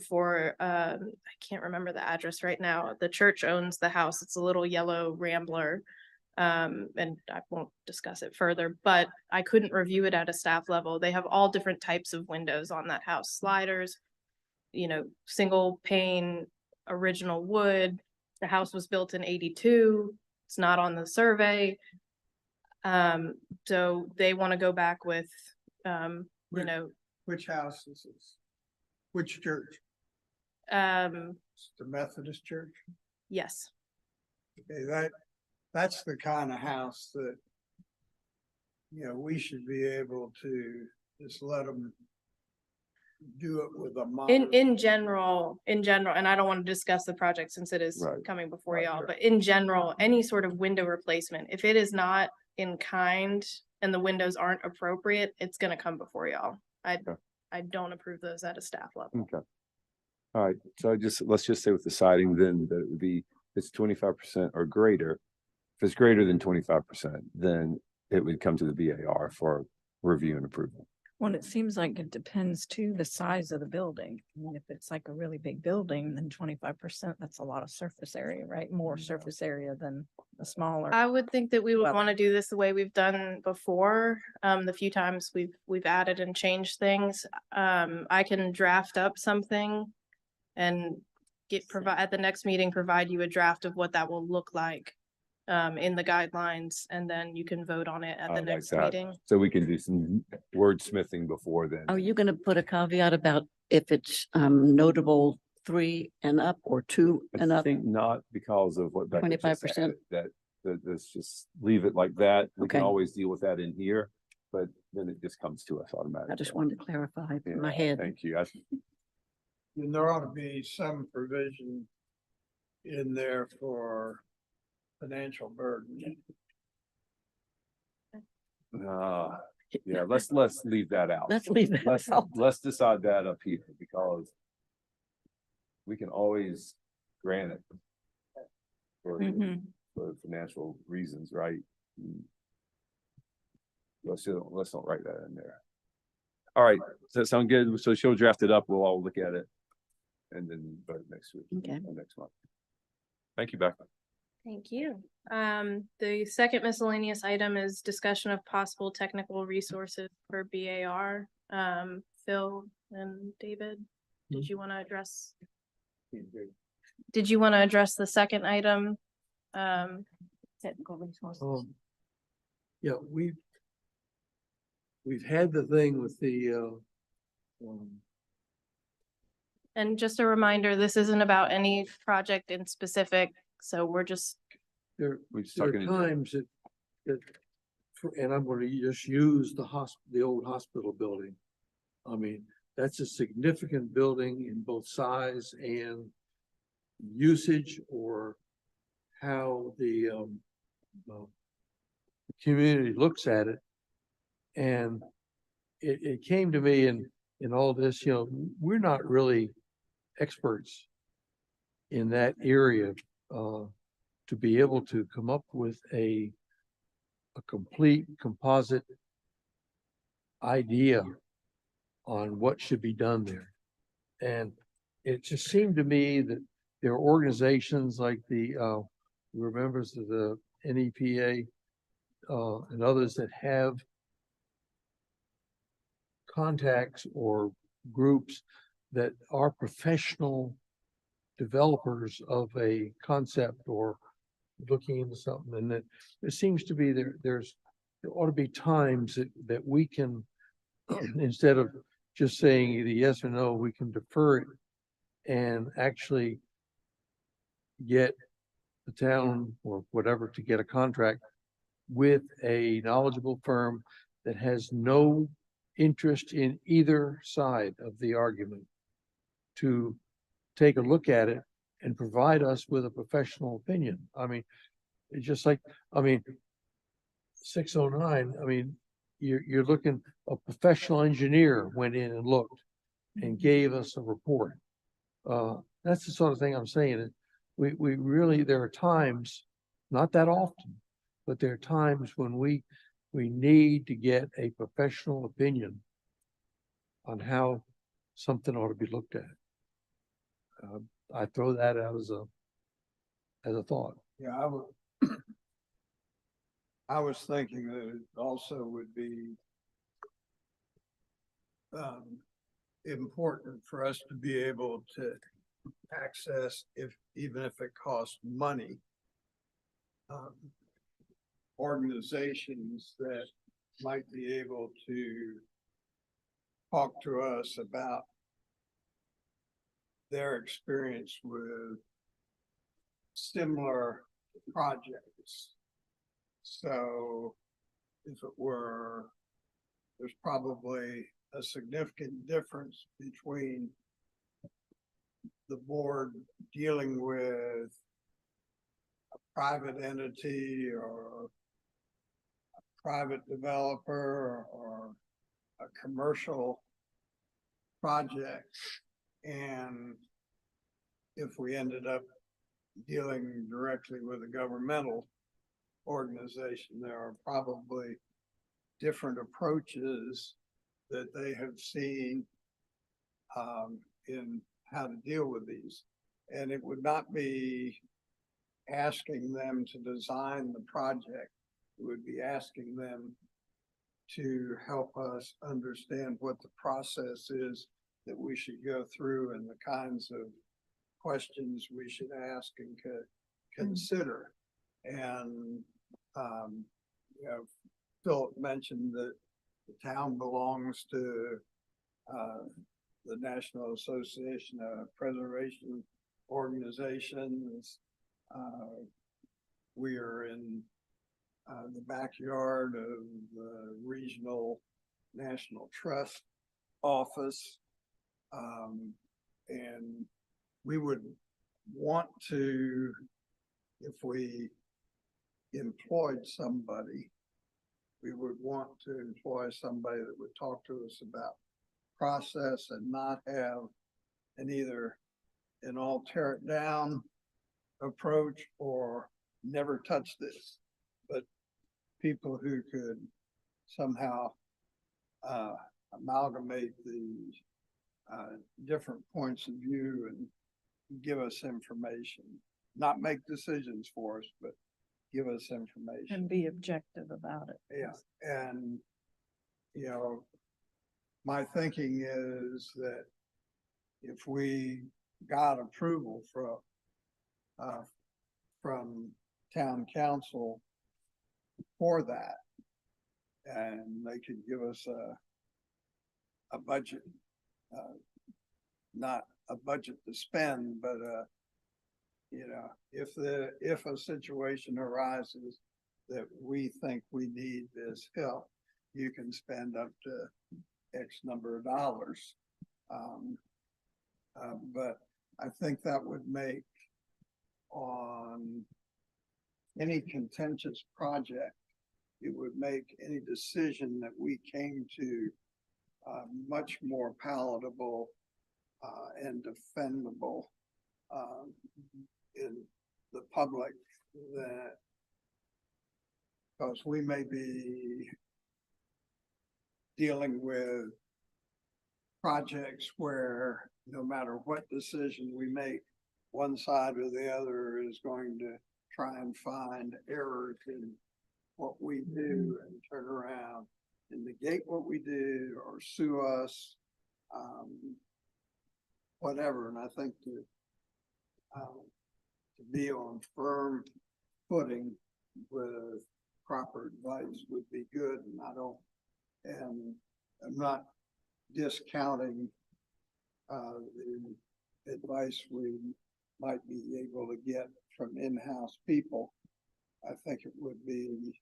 for, I can't remember the address right now. The church owns the house. It's a little yellow Rambler. And I won't discuss it further, but I couldn't review it at a staff level. They have all different types of windows on that house, sliders, you know, single pane, original wood. The house was built in 82. It's not on the survey. So they want to go back with, you know, Which house is this? Which church? It's the Methodist Church? Yes. Okay, that's the kind of house that, you know, we should be able to just let them do it with a modern. In general, and I don't want to discuss the project since it is Right. coming before Right, y'all, right. but in general, any sort of window replacement, if it is not in kind and the windows aren't appropriate, it's gonna come before y'all. Okay. I don't approve those at a staff level. Okay. All right, so let's just say with the siding, then that it would be, it's 25% or greater. If it's greater than 25%, then it would come to the BAR for review and approval. Well, it seems like it depends too, the size of the building. I mean, if it's like a really big building, then 25%, that's a lot of surface area, right? More surface area than a smaller. I would think that we would Well- want to do this the way we've done before. The few times we've added and changed things. I can draft up something and at the next meeting, provide you a draft of what that will look like in the guidelines, and then you can vote on it at I the like next that. meeting. So we can do some wordsmithing before then. Are you going to put a caveat about if it's notable 3 and up or 2 and I up? think not because of what Becca just 25%? added, that let's just leave it like that. We can Okay. always deal with that in here, but then it just comes to us automatically. I just wanted to clarify in my Yeah, head. Thank you. And there ought to be some provision in there for financial burden. Yeah, let's leave that out. Let's leave that Let's, out. let's decide that up here because we can always grant it for financial reasons, right? Let's don't write that in there. All right, does that sound good? So she'll draft it up. We'll all look at it and then vote next week. Okay. Or next month. Thank you, Becca. Thank you. The second miscellaneous item is discussion of possible technical resources for BAR. Phil and David, did you want to address? Did you want to address the second item? Technical resources. Yeah, we've had the thing with the, And just a reminder, this isn't about any project in specific, so we're just, We just there are talking. times and I'm going to just use the old hospital building. I mean, that's a significant building in both size and usage or how the community looks at it. And it came to me in all this, we're not really experts in that area to be able to come up with a complete composite idea on what should be done there. And it just seemed to me that there are organizations like the we're members of the NEPA and others that have contacts or groups that are professional developers of a concept or looking into something. And that there seems to be there ought to be times that we can instead of just saying either yes or no, we can defer it and actually get the town or whatever to get a contract with a knowledgeable firm that has no interest in either side of the argument to take a look at it and provide us with a professional opinion. I mean, it's just like, 609, you're looking, a professional engineer went in and looked and gave us a report. That's the sort of thing I'm saying. We really, there are times, not that often, but there are times when we need to get a professional opinion on how something ought to be looked at. I throw that out as a thought. Yeah, I was thinking that it also would be important for us to be able to access, even if it costs money, organizations that might be able to talk to us about their experience with similar projects. So if it were, there's probably a significant difference between the board dealing with a private entity or a private developer or a commercial project. And if we ended up dealing directly with a governmental organization, there are probably different approaches that they have seen in how to deal with these. And it would not be asking them to design the project. It would be asking them to help us understand what the process is that we should go through and the kinds of questions we should ask and consider. And, you know, Philip mentioned that the town belongs to the National Association of Preservation Organizations. We are in the backyard of the Regional National Trust Office. And we would want to, if we employed somebody, we would want to employ somebody that would talk to us about process and not have either an all tear it down approach or never touch this, but people who could somehow amalgamate the different points of view and give us information, not make decisions for us, but give us information. And be objective about it. Yeah, and, you know, my thinking is that if we got approval from town council for that, and they could give us a budget, not a budget to spend, but you know, if a situation arises that we think we need this help, you can spend up to X number of dollars. But I think that would make on any contentious project, it would make any decision that we came to much more palatable and defendable in the public, that because we may be dealing with projects where no matter what decision we make, one side or the other is going to try and find errors in what we do and turn around and negate what we do or sue us, whatever. And I think to be on firm footing with proper advice would be good. And I'm not discounting the advice we might be able to get from in-house people. I think it would be,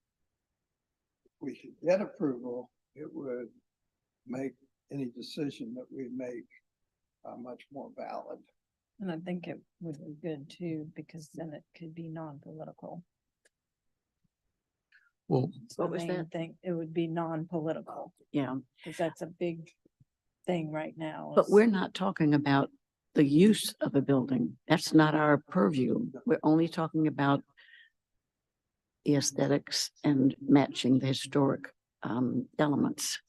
if we could get approval, it would make any decision that we make much more valid. And I think it would be good too, because then it could be non-political. Well, What was that? Thing, it would be non-political, Yeah, because that's a big thing right now. but is- we're not talking about the use of a building. That's not our purview. We're only talking about the aesthetics and matching the historic elements.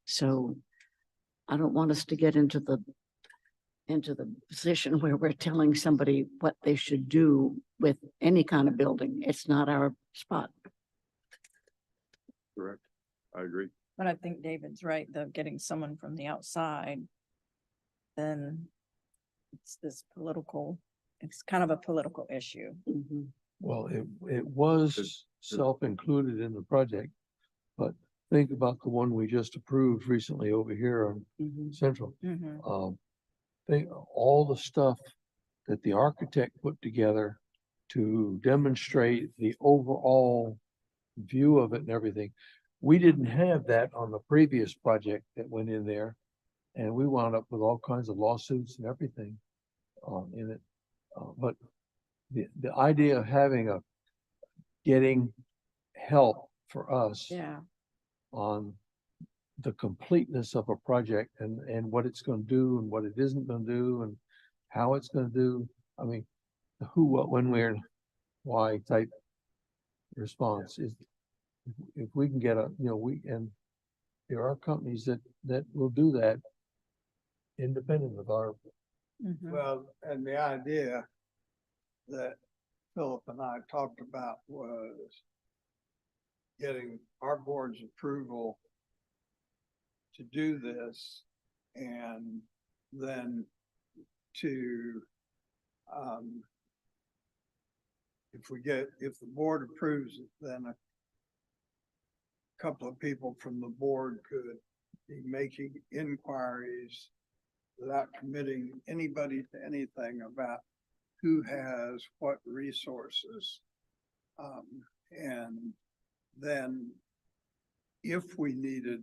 So I don't want us to get into the position where we're telling somebody what they should do with any kind of building. It's not our spot. Correct. I agree. But I think David's right, though, getting someone from the outside, then it's this political, it's kind of a political issue. Mhm. Well, it was self-included in the project, but think about the one we just approved recently over here on Mhm. Central. Mhm. Think all the stuff that the architect put together to demonstrate the overall view of it and everything. We didn't have that on the previous project that went in there. And we wound up with all kinds of lawsuits and everything in it. But the idea of getting help for us Yeah. on the completeness of a project and what it's going to do and what it isn't going to do and how it's going to do. I mean, the who, what, when, where, and why type response is, if we can get and there are companies that will do that independent of our. Mhm. Well, and the idea that Philip and I talked about was getting our board's approval to do this and then to, if the board approves it, then a couple of people from the board could be making inquiries without committing anybody to anything about who has what resources. And then if we needed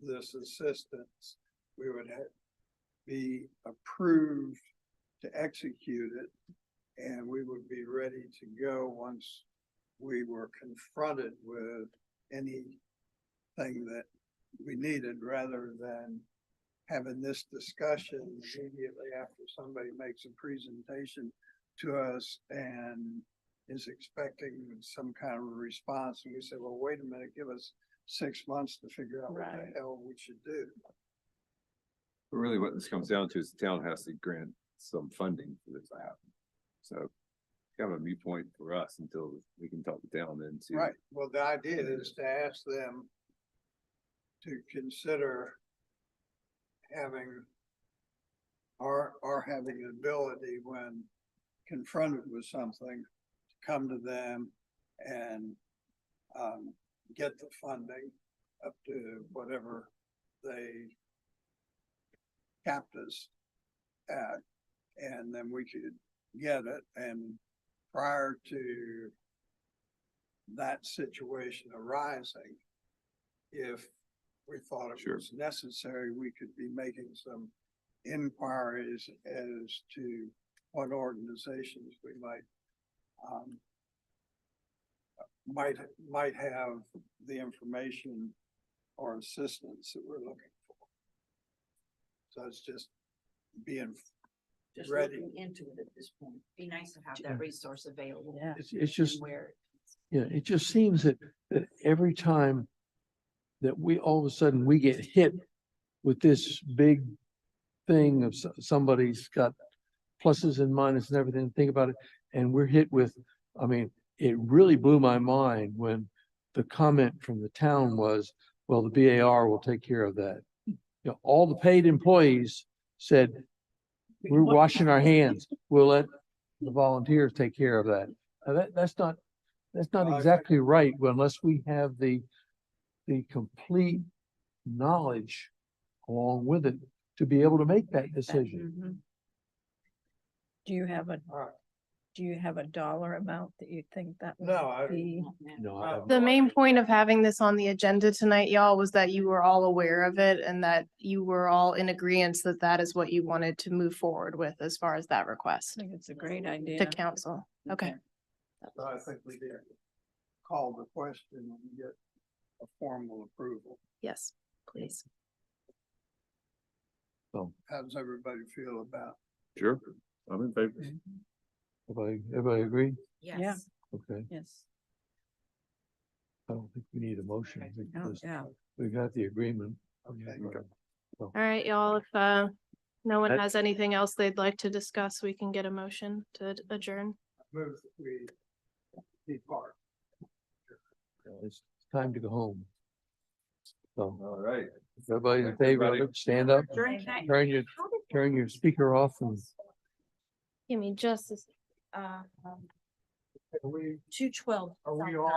this assistance, we would be approved to execute it. And we would be ready to go once we were confronted with anything that we needed, rather than having this discussion immediately after somebody makes a presentation to us and is expecting some kind of a response. And we say, well, wait a minute, give us 6 months to figure out what the hell we should do. But really what this comes down to is the town has to grant some funding for this to happen. So it's kind of a moot point for us until we can talk to town and see. Right. Well, the idea is to ask them to consider having having an ability, when confronted with something, to come to them and get the funding up to whatever they capped us at, and then we could get it. And prior to that situation arising, if we thought it was necessary, we could be making some inquiries as to what organizations we might have the information or assistance that we're looking for. So it's just being ready. Looking into it at this point. Be nice to have that resource available. Yeah. It's just, Where it just seems that every time that we, all of a sudden, we get hit with this big thing of somebody's got pluses and minuses and everything, think about it, and we're hit with, I mean, it really blew my mind when the comment from the town was, well, the BAR will take care of that. You know, all the paid employees said, we're washing our hands. We'll let the volunteers take care of that. That's not exactly right unless we have the complete knowledge along with it to be able to make that decision. Mhm. Do you have a dollar amount that you think that would be? No, The main point of having this on the agenda tonight, y'all, was that you were all aware of it and that you were all in agreement that that is what you wanted to move forward with as far as that request I think it's a great idea. to council. Okay. So I think we did call the question and get a formal approval. Yes, please. So, How does everybody feel about? Sure, I'm in favor. everybody agree? Yeah. Okay, Yes. I don't think we need a motion. because yeah. We got the agreement. Okay. All right, y'all, if no one That- has anything else they'd like to discuss, we can get a motion to adjourn. Move that we depart. It's time to go home. So, All right. everybody in Thanks, favor of everybody. it, stand up, During that- turn your speaker off and. Give me just a. 212. Are we all